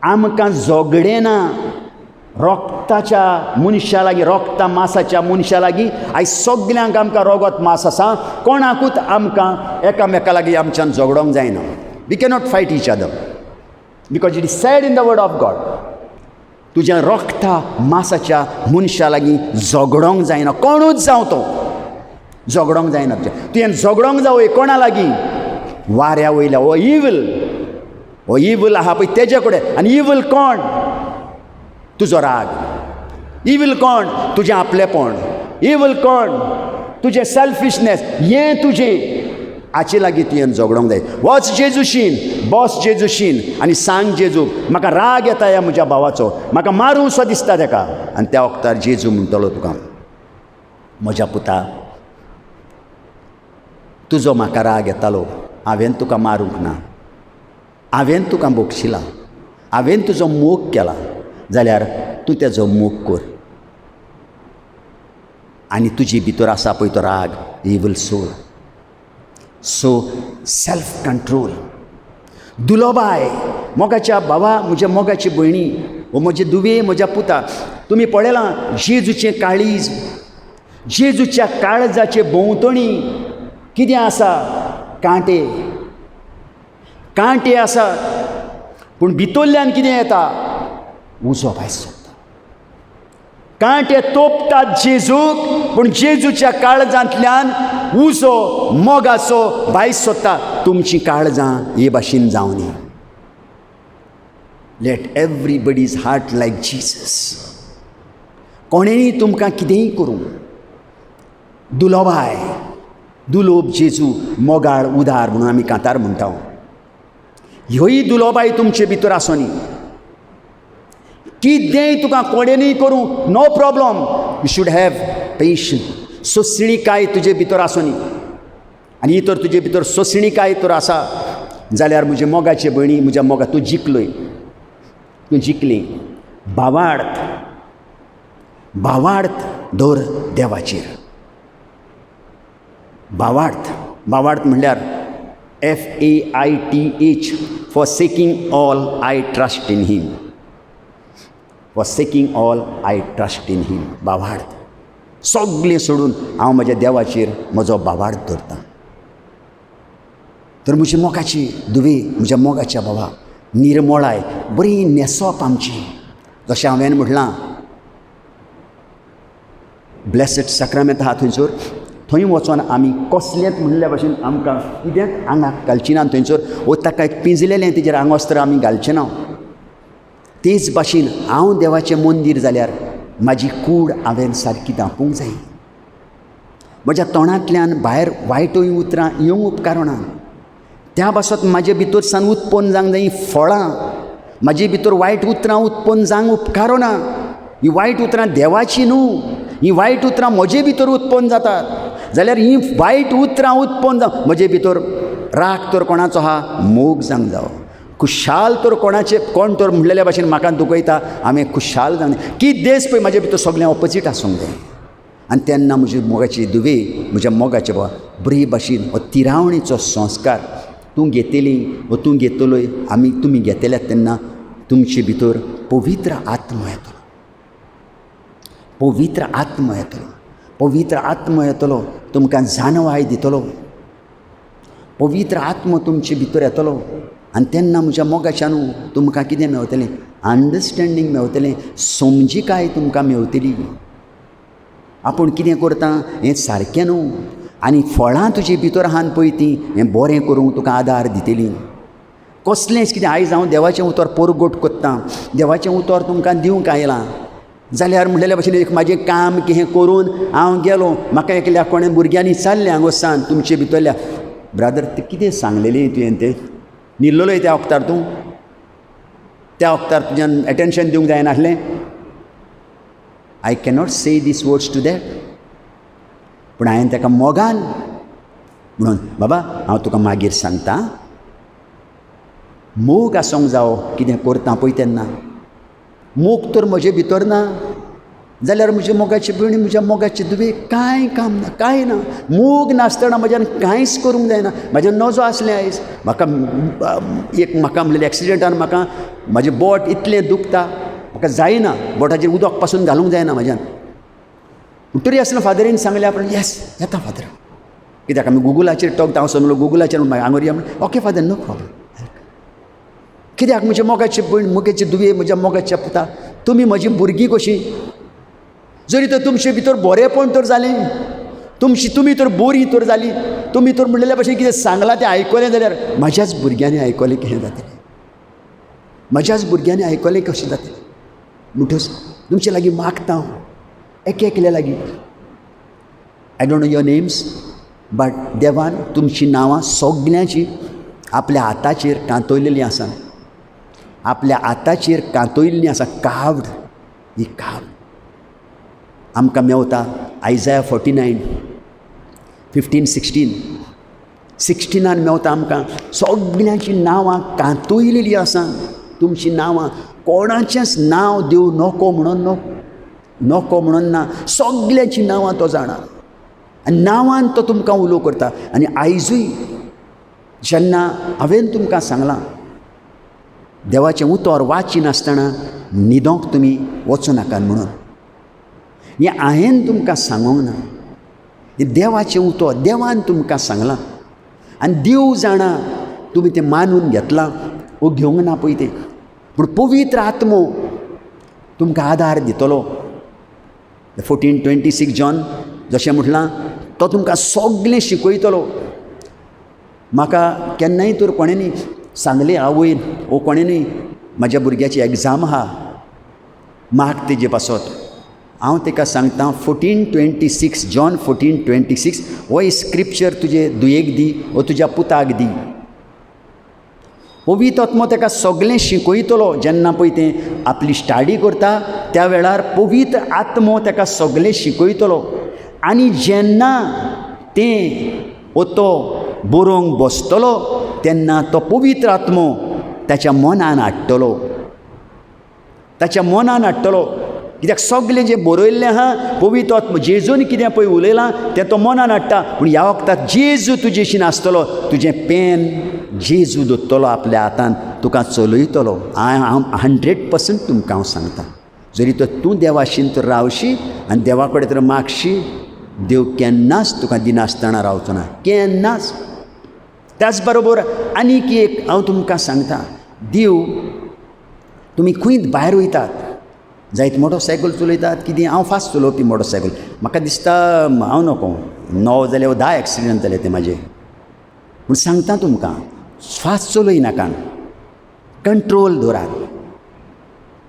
आमकां झगडें ना रोगताच्या मनशा लागीं, रोगता मासाच्या मनशा लागीं. आयज सगल्यांक आमकां रोगत मास आसा. कोणाकूच आमकां एकामेका लागीं आमच्यान झगडोंक जायना. We cannot fight each other because it is said in the word of God. तुज्या रोगता मासाच्या मनशा लागीं झगडोंक जायना. कोणूच जावं तो झगडोंक जायना. तुवें झगडोंक जावं कोणा लागीं? वाऱ्या वयल्या हो इवील आहा पळय तेजे कडेन. आनी इवील कोण? तुजो राग. इवील कोण? तुजें आपलेपण. इवील कोण? तुजें सेल्फिशनेस. हें तुजें हाचे लागीं तुवें झगडोंक जाय. वच जेजूशीन, बस जेजूशीन आनी सांग जेजूक, म्हाका राग येता ह्या म्हज्या भावाचो, म्हाका मारूं सो दिसता ताका. आनी त्या वक्तार जेजू म्हणटलो तुका, म्हज्या पुता, तुजो म्हाका राग येतालो, हांवें तुका मारूंक ना, हांवें तुका बोगशिलां, हांवें तुजो मोग केला, जाल्यार तूं तेजो मोग कर. आनी तुजे भितर आसा पळय तो राग, evil soul. So self control. दुलोबाय, मोगाच्या भावा, म्हज्या मोगाची भयणी, वो म्हजे धुवे, म्हज्या पुता, तुमी पळयलां जेजूचें काळीज, जेजूच्या काळजाचे भोंवतणी कितें आसा? कांटे, कांटे आसा. पूण भितरल्यान कितें येता? उजो भायर सरता. कांटे तोपतात जेजूक, पूण जेजूच्या काळजांतल्यान उजो मोगाचो भायर सरता. तुमची काळजां हे भाशेन जावं न्ही. लेट एवरीबडीज हार्ट लायक जीसस. कोणेंय तुमकां कितेंय करूं, दुलोबाय, दुलोब जेजू, मोगाळ उदार म्हणून आमी कांतार म्हणटा. ह्योय दुलोबाय तुमचे भितर आसो न्ही. कितेंय तुका कोणेंय करूं, no problem. You should have patience. सोंसणीकाय तुजे भितर आसो न्ही. आनी तर तुजे भितर सोंसणीकाय तर आसा जाल्यार म्हजे मोगाचे भयणी, म्हज्या मोगा, तूं जिखलोय, तूं जिखली. भावार्थ, भावार्थ दवर देवाचेर. भावार्थ, भावार्थ म्हणल्यार FAITH, forsaking all I trust in him. forsaking all I trust in him. भावार्थ. सगळें सोडून हांव म्हज्या देवाचेर म्हजो भावार्थ धरतां. तर म्हजी मोगाची धुवे, म्हज्या मोगाच्या भावा, निर्मळाय, बरी न्हेसप आमची. जशें हांवें म्हटलां, ब्लेसड सॅक्रामेंट आहा थंयसर, थंय वचोन आमी कसलेंच म्हणल्या भशेन आमकां कितें आंगाक घालची ना. थंयसर वो ताका एक पिंजलेलें तेजेर आंगवस्त्र आमी घालचें ना. तेच भाशेन हांव देवाचें मंदीर जाल्यार म्हाजी कूड हांवें सारकी धांपूंक जाय. म्हज्या तोंडांतल्यान भायर वायटूय उतरां येवंक उपकारना. त्या भासत म्हाजे भितर सावन उत्पन्न जावंक जाय फळां. म्हाजे भितर वायट उतरां उत्पन्न जावंक उपकारना. ही वायट उतरां देवाची न्हू, ही वायट उतरां म्हजे भितर उत्पन्न जातात. जाल्यार ही वायट उतरां उत्पन्न जावं म्हजे भितर राग तर कोणाचो आहा, मोग जावंक जावो. खुशाल तर कोणाचे कोण तर म्हणलेल्या भाशेन म्हाका दुखयता, हांवें खुशाल जावन की देस पळय म्हाजे भितर सगळें ऑपोजीट आसूंक जाय. आनी तेन्ना म्हजी मोगाची दुवे, म्हज्या मोगाचे बरे भाशेन हो तिरावणेचो संस्कार तूं घेतली वा तूं घेतलोय, आमी तुमी घेतल्यात तेन्ना तुमचे भितर पवित्र आत्मा येतलो. पवित्र आत्मा येतलो. पवित्र आत्मा येतलो, तुमकां जाणवाय दितलो. पवित्र आत्मा तुमचे भितर येतलो आनी तेन्ना म्हज्या मोगाच्यान तुमकां कितें मेवतलें? अंडरस्टँडींग मेवतलें, समजिकाय तुमकां मेवतली. आपूण कितें करता हें सारकें न्हू आनी फळां तुजे भितर आहान पळय तीं हें बरें करूंक तुका आदार दितलीं. कसलेंच कितें आयज हांव देवाचें उतर परगट कोत्तां, देवाचें उतर तुमकां दिवंक आयलां जाल्यार म्हणलेल्या भशेन एक म्हाजें काम हें करून हांव गेलो, म्हाका एकल्या कोणें भुरग्यांनी चाल्लें हांगा वसान तुमचे भितरल्या ब्रादर तें कितें सांगलेलें तुवें तें न्हिल्लोय त्या वक्तार तूं, त्या वक्तार तुज्यान एटेन्शन दिवंक जायनासलें. I cannot say this words to that, पूण हांवें ताका मोगान म्हणून बाबा हांव तुका मागीर सांगता. मोग आसूंक जावो कितें करता पळय तेन्ना. मोग तर म्हजे भितर ना जाल्यार म्हजे मोगाचे भयणी, म्हज्या मोगाचे दुवे कांय काम ना, कांय ना. मोग नासतना म्हज्यान कांयच करूंक जायना. म्हाजें नजो आसलें आयज, म्हाका म्हणलेलें एक्सिडेंटान म्हाका म्हाजें बोट इतलें दुखता, म्हाका जायना, बोटाचेर उदक पासून घालूंक जायना म्हाज्यान. तरी आसतना फादरीन सांगलें आपण येस येता फादर, कित्याक आमी गुगलाचेर टॉक हांव समजलो गुगलाचेर आंगोर या म्हणलें ओके फादर नो प्रॉब्लम. कित्याक म्हजे मोगाचे भयण, मोगाचे दुवे, म्हज्या मोगाच्या पुता, तुमी म्हजी भुरगीं कशीं. जरी तर तुमचे भितर बरेंपण तर जालें, तुमी तर बरीं तर जालीं, तुमी तर म्हणलेल्या भशेन कितें सांगलां तें आयकलें जाल्यार म्हज्याच भुरग्यांनी आयकलें कशें जातलें, म्हज्याच भुरग्यांनी आयकलें कशें जातलें. म्हणटच तुमचे लागीं मागता एकल्या लागीं. I don't know your names but देवान तुमचीं नांवां सगल्यांची आपल्या हाताचेर कांतयलेलीं आसा. आपल्या हाताचेर कांतयल्लीं आसा. कावड, ही कावड आमकां मेवता. आयजाया 49, 15, 16 मेवता आमकां सगल्यांचीं नांवां कांतयलेलीं आसा. तुमचीं नांवां कोणाचेंच नांव देव नोको म्हणून ना, सगल्यांचीं नांवां तो जाणा आनी नांवान तो तुमकां उलो करता. आनी आयजूय जेन्ना हांवें तुमकां सांगलां देवाचें उतर वाचिनासतना न्हिदोंक तुमी वचूं नाकात म्हणून, हें हांवें तुमकां सांगूंक ना, हें देवाचें उतर देवान तुमकां सांगलां. आनी देव जाणा तुमी तें मानून घेतलां वो घेवंक ना पळय तें. पूण पवित्र आत्मो तुमकां आदार दितलो. 14:26 जॉन जशें म्हटलां तो तुमकां सगळें शिकयतलो. म्हाका केन्नाय तर कोणेंनी सांगलें आवयन वो कोणेंनी म्हाज्या भुरग्याची एग्जाम आहा माग तेजे पासत, हांव ताका सांगता 14:26 जॉन 14:26 हो स्क्रिप्चर तुजे दुयेक दी वो तुज्या पुताक दी. पवित्र आत्मो ताका सगळें शिकयतलो. जेन्ना पळय तें आपली स्टडी करता त्या वेळार पवित्र आत्मो ताका सगळें शिकयतलो. आनी जेन्ना तें तो बरोवंक बसतलो तेन्ना तो पवित्र आत्मो ताच्या मनान हाडटलो. कित्याक सगळें जें बरयल्लें आहा पवित्र आत्मो जेजून कितें पळय उलयलां तें तो मनान हाडटा. पूण ह्या वक्तार जेजू तुजेशी नासतलो, तुजें पेन जेजू दवरतलो आपल्या हातान, तुका चलयतलो. हांव 100% तुमकां हांव सांगता. जरी तर तूं देवाशीन तर रावशी आनी देवा कडेन तर मागशी, देव केन्नाच तुका दिनासतना रावचो ना, केन्नाच. त्याच बरोबर आनीक एक हांव तुमकां सांगता, देव तुमी खंय भायर वयतात जायत मोटरसायकल चलयतात कितें, हांव फास्ट चलोवपी मोटरसायकल, म्हाका दिसता हांव नको 9 जाल्यार 10 एक्सिडेंट जाले ते म्हाजे. पूण सांगता तुमकां फास्ट चलय नाका, कंट्रोल दवरात.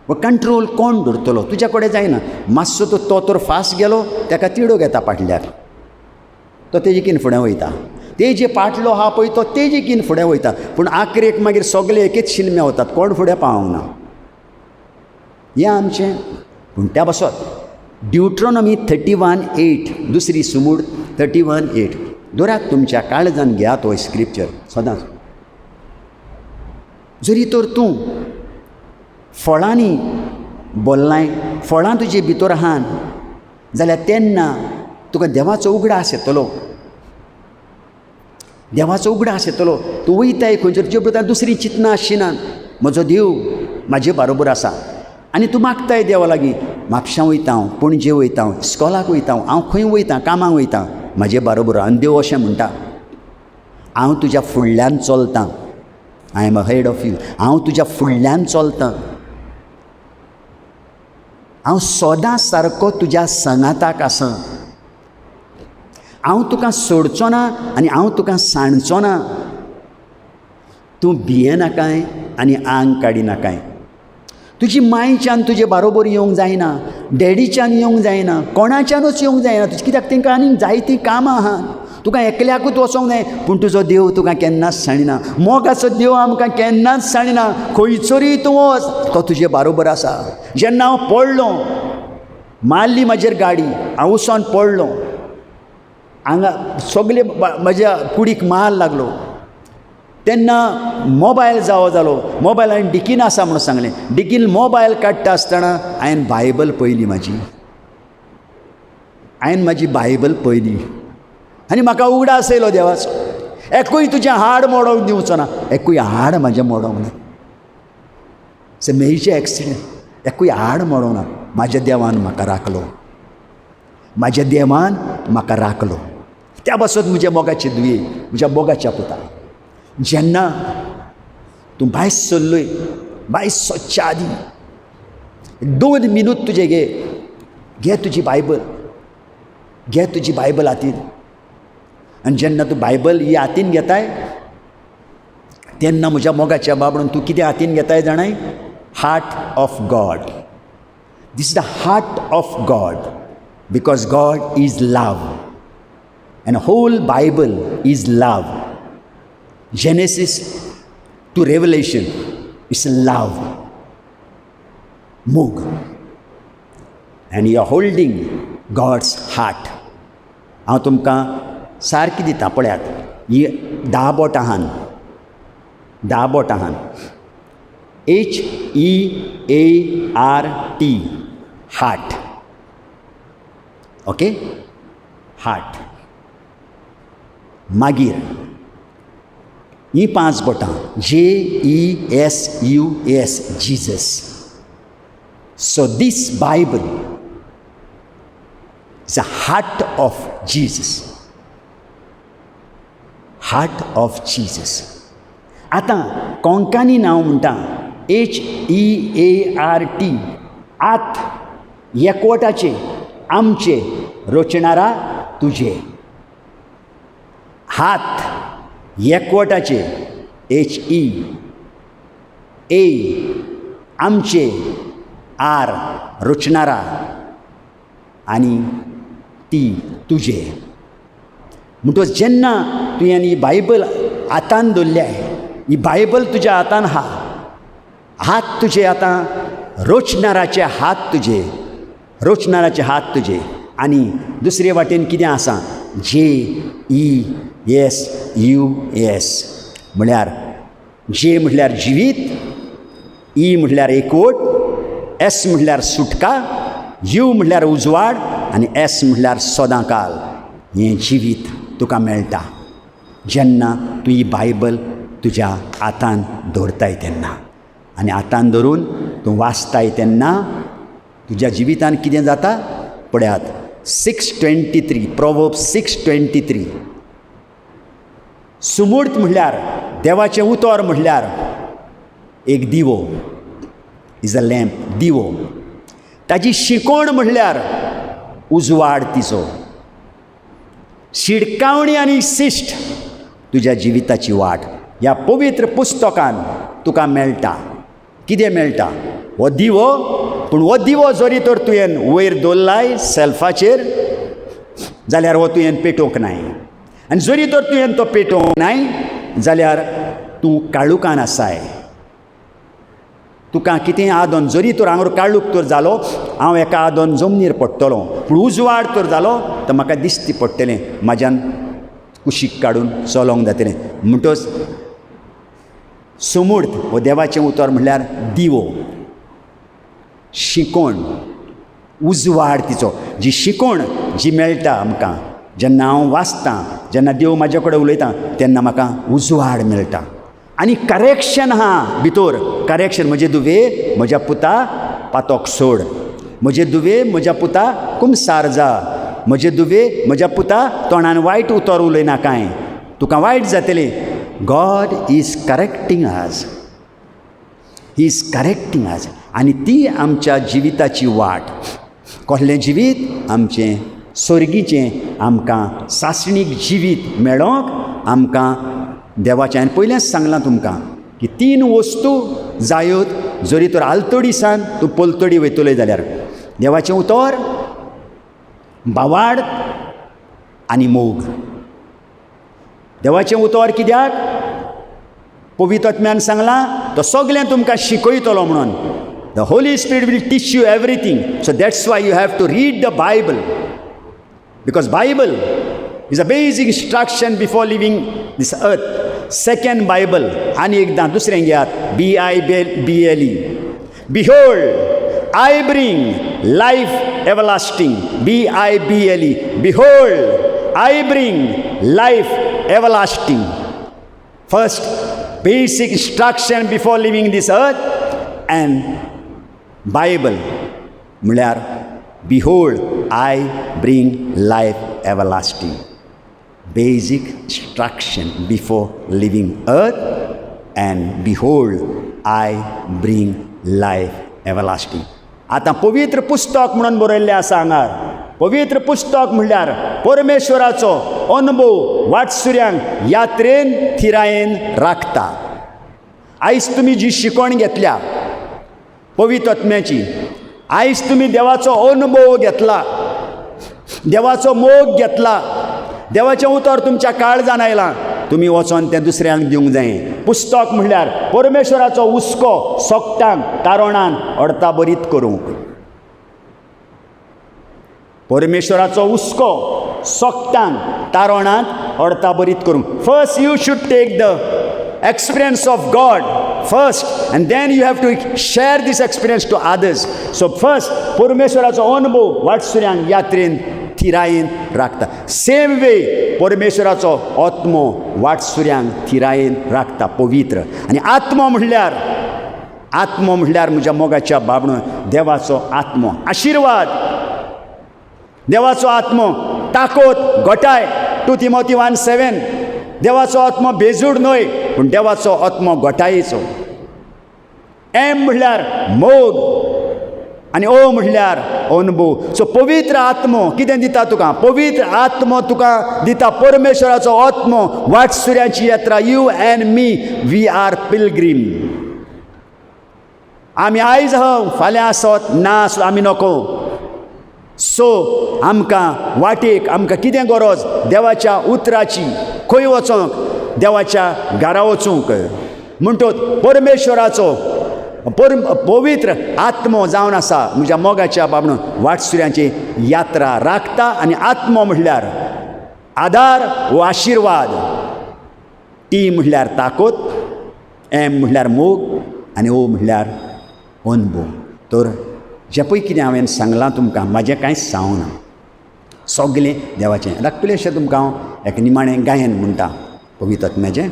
व कंट्रोल कोण धरतलो? तुज्या कडेन जायना. मातसो तो तर फास्ट गेलो, ताका तिडो घेता फाटल्याक, तो तेजे कीन फुडें वयता. तेजे फाटलो आहा पळय तो तेजे कीन फुडें वयता. पूण आखरेक मागीर सगळे एकेच शिलमे वतात, कोण फुडें पावूंक ना. हें आमचें. पूण त्या बसत ड्युट्रोनॉमी 31:8 दुसरी सुमूड 31:8 दोरात तुमच्या काळजान घेयात हो स्क्रिप्चर सदांच. जरी तर तूं फळांनी बोल्लाय, फळां तुजे भितर आहात जाल्यार तेन्ना तुका देवाचो उगडास येतलो. देवाचो उगडास येतलो. तूं वयताय खंयच्या तुजे भितर दुसरी चिंतना आसचिना. म्हजो देव म्हाजे बरोबर आसा. आनी तूं मागताय देवा लागीं, म्हापशां वयता हांव, पणजे वयता हांव, इस्कॉलाक वयता हांव खंय वयता, कामाक वयता, म्हाजे बरोबर. आनी देव अशें म्हणटा, हांव तुज्या फुडल्यान चलतां. I am ahead of you. हांव तुज्या फुडल्यान चलतां. हांव सदां सारको तुज्या संगाताक आसां. हांव तुका सोडचो ना आनी हांव तुका सांडचो ना. तूं भियेनाकाय आनी आंग काडिनाकाय. तुजी मायच्यान तुजे बरोबर येवंक जायना, डॅडीच्यान येवंक जायना, कोणाच्यानूच येवंक जायना. तुजी कित्याक तांकां आनीक जायतीं कामां आहात. तुका एकल्याकूच वचोंक जाय. पूण तुजो देव तुका केन्नाच साणिना. मोगाचो देव आमकां केन्नाच साणिना. खंयसरूय तूं वच, तो तुजे बरोबर आसा. जेन्ना हांव पडलो, मारली म्हाजेर गाडी, हांव वचोन पडलो, हांगा सगळे म्हज्या कुडीक मार लागलो, तेन्ना मोबायल जावो जालो. मोबायलान डिकीन आसा म्हणून सांगलें. डिकीन मोबायल काडटा आसतना हांवें बायबल पयली म्हाजी बायबल पयली आनी म्हाका उगडास येयलो देवाचो. एकूय तुजें हाड मोडोंक दिवचो ना. एकूय हाड म्हाजें मोडोंक ना. से मेजर एक्सिडेंट, एकूय हाड मोडोंक ना. म्हाज्या देवान म्हाका राखलो. म्हाज्या देवान म्हाका राखलो. त्या बसत म्हज्या मोगाची दुये, म्हज्या मोगाच्या पुता. जेन्ना तूं भायर सरलोय, भायर सच्च्या आदी 2 मिनूट तुजे घे तुजी बायबल, घे तुजी बायबल हातीन. आनी जेन्ना तूं बायबल ही हातीन घेताय तेन्ना म्हज्या मोगाच्या बाबडून तूं कितें हातीन घेताय जाणाय? Heart of God. This is the heart of God, because God is love and whole Bible is love. Genesis to Revelation is love. Moog. And you are holding God's heart. हांव तुमकां सारकी दिता पळयात. ही 10 बोटां आहान, 10 बोटां आहान. HEART, heart. Okay, heart. मागीर ही 5 बोटां JESUS, Jesus. So this Bible is a heart of Jesus. Heart of Jesus. आतां कोंकणी नांव म्हणटा HEART, आत एकवटाचे आमचे रचणारा तुजे. हात एकवटाचे HE, A आमचे, R रचणारा आनी ती तुजे. म्हणटच जेन्ना तुवें ही बायबल हातान दवरल्या, ही बायबल तुज्या हातान आहा, हात तुजे आतां रचणाराचे हात तुजे, रचणाराचे हात तुजे. आनी दुसरे वाटेन कितें आसा? JESUS म्हळ्यार जे म्हटल्यार जिवीत, ई म्हटल्यार एकवट, एस म्हटल्यार सुटका, यू म्हटल्यार उजवाड आनी एस म्हटल्यार सदांकाल. हें जिवीत तुका मेळटा जेन्ना तूं ही बायबल तुज्या हातान दवरताय तेन्ना. आनी हातान धरून तूं वाचताय तेन्ना तुज्या जिवितान कितें जाता पळयात. 6:23 Proverbs 6:23. सुमूर्त म्हटल्यार देवाचें उतर म्हटल्यार एक दिवो, इज अ लॅम्प, दिवो. ताजी शिकोण म्हटल्यार उजवाड तिचो. शिडकावणी आनी शिश्ट तुज्या जिविताची वाट ह्या पवित्र पुस्तकान तुका मेळटा. कितें मेळटा? हो दिवो, पूण हो दिवो जरी तर तुवें वयर दवरलाय सेल्फाचेर जाल्यार हो तुवें पेटोवंक नाय, आनी जरी तर तुवें तो पेटोवंक नाय जाल्यार तूं काळुकान आसाय. तुका कितें आदोन जरी तर हांगर काळूक तर जालो, हांव एका आदोन जमनीर पडटलों, पूण उजवाड तर जालो तर म्हाका दिसती पडटलें म्हाज्यान कुशीक काडून चलोंक जातलें. म्हणटच समूर्त हो देवाचें उतर म्हणल्यार दिवो, शिकोण, उजवाड तिचो. जी शिकोण जी मेळटा आमकां जेन्ना हांव वाचतां, जेन्ना देव म्हाजे कडेन उलयता तेन्ना म्हाका उजवाड मेळटा. आनी करेक्शन आहा भितर. करेक्शन म्हणजे दुवे म्हज्या पुता पातोक सोड, म्हजे दुवे म्हज्या पुता कुमसार जा, म्हजे दुवे म्हज्या पुता तोंडान वायट उतर उलयना कांय, तुका वायट जातलें. God is correcting us, he is correcting us. आनी ती आमच्या जिविताची वाट. कसलें जिवीत? आमचें स्वर्गीचें आमकां सासणीक जिवीत मेळोंक आमकां देवाचें. हांवें पयलेंच सांगलां तुमकां की 3 वस्तू जायोत जरी तर आलतडीसान तूं पलतडी वयतले जाल्यार. देवाचें उतर, बावाड आनी मोग. देवाचें उतर कित्याक? पवित्र आत्म्यान सांगलां तो सगळें तुमकां शिकयतलो म्हणून. The holy spirit will teach you everything. So that's why you have to read the Bible, because Bible is a basic instruction before living this earth. Second Bible आनी एकदां दुसरें घेयात, BIBLE. Behold, I bring life everlasting. BIBLE. Behold, I bring life everlasting. First, basic instruction before leaving this earth, and Bible म्हळ्यार Behold, I bring life everlasting. Basic instruction before leaving earth, and behold, I bring life everlasting. आतां पवित्र पुस्तक म्हणून बरयल्लें आसा हांगार. पवित्र पुस्तक म्हणल्यार परमेश्वराचो अनुभव वाटसुऱ्यांक यात्रेन थिरायेन राखता. आयज तुमी जी शिकवण घेतल्या पवित्र आत्म्याची, आयज तुमी देवाचो अनुभव घेतला, देवाचो मोग घेतला, देवाचें उतर तुमच्या काळजान आयलां, तुमी वचोन तें दुसऱ्यांक दिवंक जाय. पुस्तक म्हणल्यार परमेश्वराचो हुस्को सोगट्यांक तारोणान अडता बरीत करूंक. परमेश्वराचो हुस्को सोगट्यांक तारोणांत अडता बरीत करूंक. First you should take the experience of God first, and then you have to share this experience to others. So first परमेश्वराचो अनुभव वाटसुऱ्यांक यात्रेन थिरायेन राखता. सेम वे परमेश्वराचो आत्मो वाटसुऱ्यांक थिरायेन राखता पवित्र. आनी आत्मो म्हणल्यार म्हज्या मोगाच्या बाबणो देवाचो आत्मो, आशिर्वाद, देवाचो आत्मो, ताकद, घोटाय. 2 Timothy 1:7. देवाचो आत्मो बेजूड न्हय, पूण देवाचो आत्मो घोटायेचो. एम म्हणल्यार मोग आनी ओ म्हणल्यार अनुभव. सो पवित्र आत्मो कितें दिता तुका? पवित्र आत्मो तुका दिता परमेश्वराचो आत्मो वाटसुऱ्याची यात्रा. You and me, we are pilgrim. आमी आयज आहा, फाल्यां आसत ना आसत आमी नको. सो आमकां वाटेक आमकां कितें गरज? देवाच्या उतराची. खंय वचोंक? देवाच्या घरा वचूंक. म्हणटच परमेश्वराचो पवित्र आत्मो जावन आसा म्हज्या मोगाच्या बाबणो वाटसुऱ्यांची यात्रा राखता. आनी आत्मो म्हणल्यार आदार वो आशिर्वाद, टी म्हणल्यार ताकद, एम म्हणल्यार मोग आनी ओ म्हणल्यार अनुभव. तर जे पळय कितें हांवें सांगलां तुमकां म्हाजें कांयच सांगूना, सगळें देवाचें. धाकटुलेंशें तुमकां हांव एक निमाणें गायन म्हणटा पवित्र आत्म्याचें.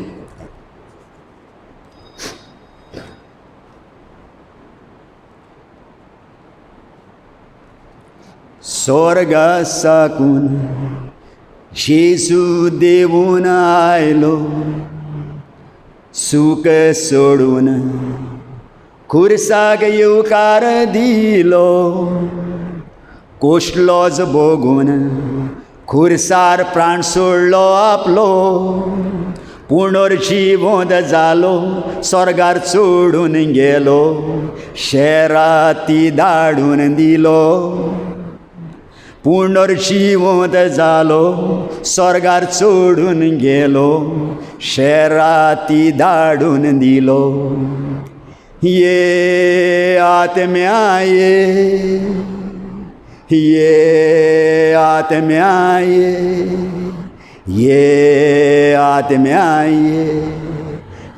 स्वर्गा साकून जेजू देवून आयलो, सूख सोडून खुर्साक येवकार दिलो. कोश्टलोच भोगून खुर्सार प्राण सोडलो आपलो, पुनर्जीवंत जालो स्वर्गार चोडून गेलो शेराती धाडून दिलो पुनर्जीवंत जालो स्वर्गार चोडून गेलो शेराती धाडून दिलो ये आत्म्या ये आत्म्या ये आत्म्या ये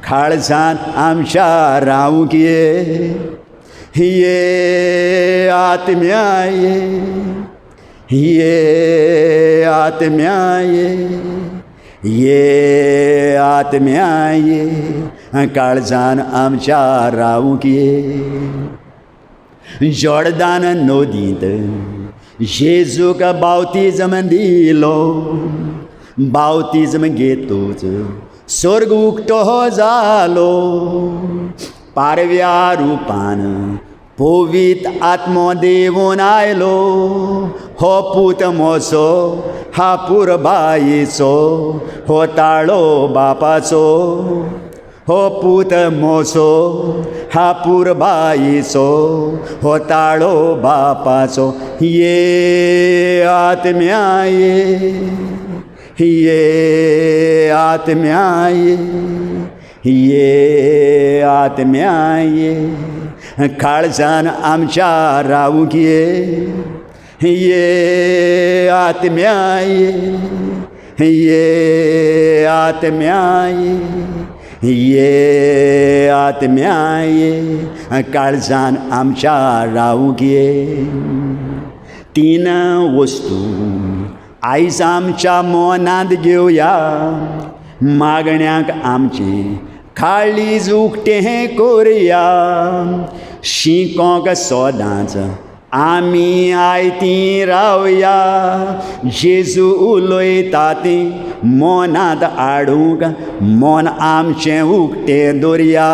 काळजान आमच्या रावूंक ये आत्म्या ये आत्म्या ये आत्म्या ये काळजान आमच्या रावूंक जॉर्दान नदींत जेजूक बावतिजम दिलो बावतिजम घेतूच स्वर्ग उक्तो जालो पारव्या रुपान पवित्र आत्मो देवून आयलो हो पूत मोसो हा पुरबाईचो हो ताळो बापाचो हो पूत मोसो हा पुरबाईचो हो ताळो बापाचो ये आत्म्या ये आत्म्या ये आत्म्या ये काळजान आमच्या रावूंक ये आत्म्या ये आत्म्या ये आत्म्या ये काळजान आमच्या रावूंक तीन वस्तू आयज आमच्या मनांत घेवया मागण्यांक आमची काळीज उक्तें कोरया शिकोंक सोदांच आमी आयतीं रावया जेजू उलयता तें मनांत हाडूंक मन आमचें उक्तें दवरया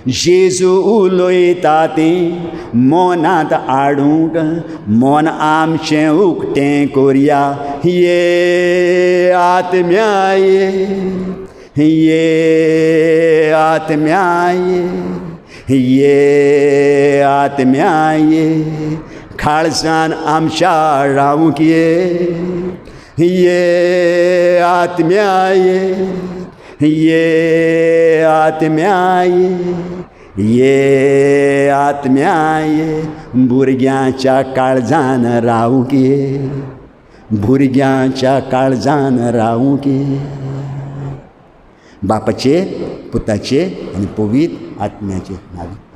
जेजू उलयता तें मनांत हाडूंक मन आमचें उक्तें कोरया ये आत्म्या ये आत्म्या ये आत्म्या ये काळजान आमच्या रावूंक ये आत्म्या ये आत्म्या ये आत्म्या ये भुरग्यांच्या काळजान रावूंक भुरग्यांच्या काळजान रावूंक बापाचे पुताचे आनी पवित्र आत्म्याचे नांव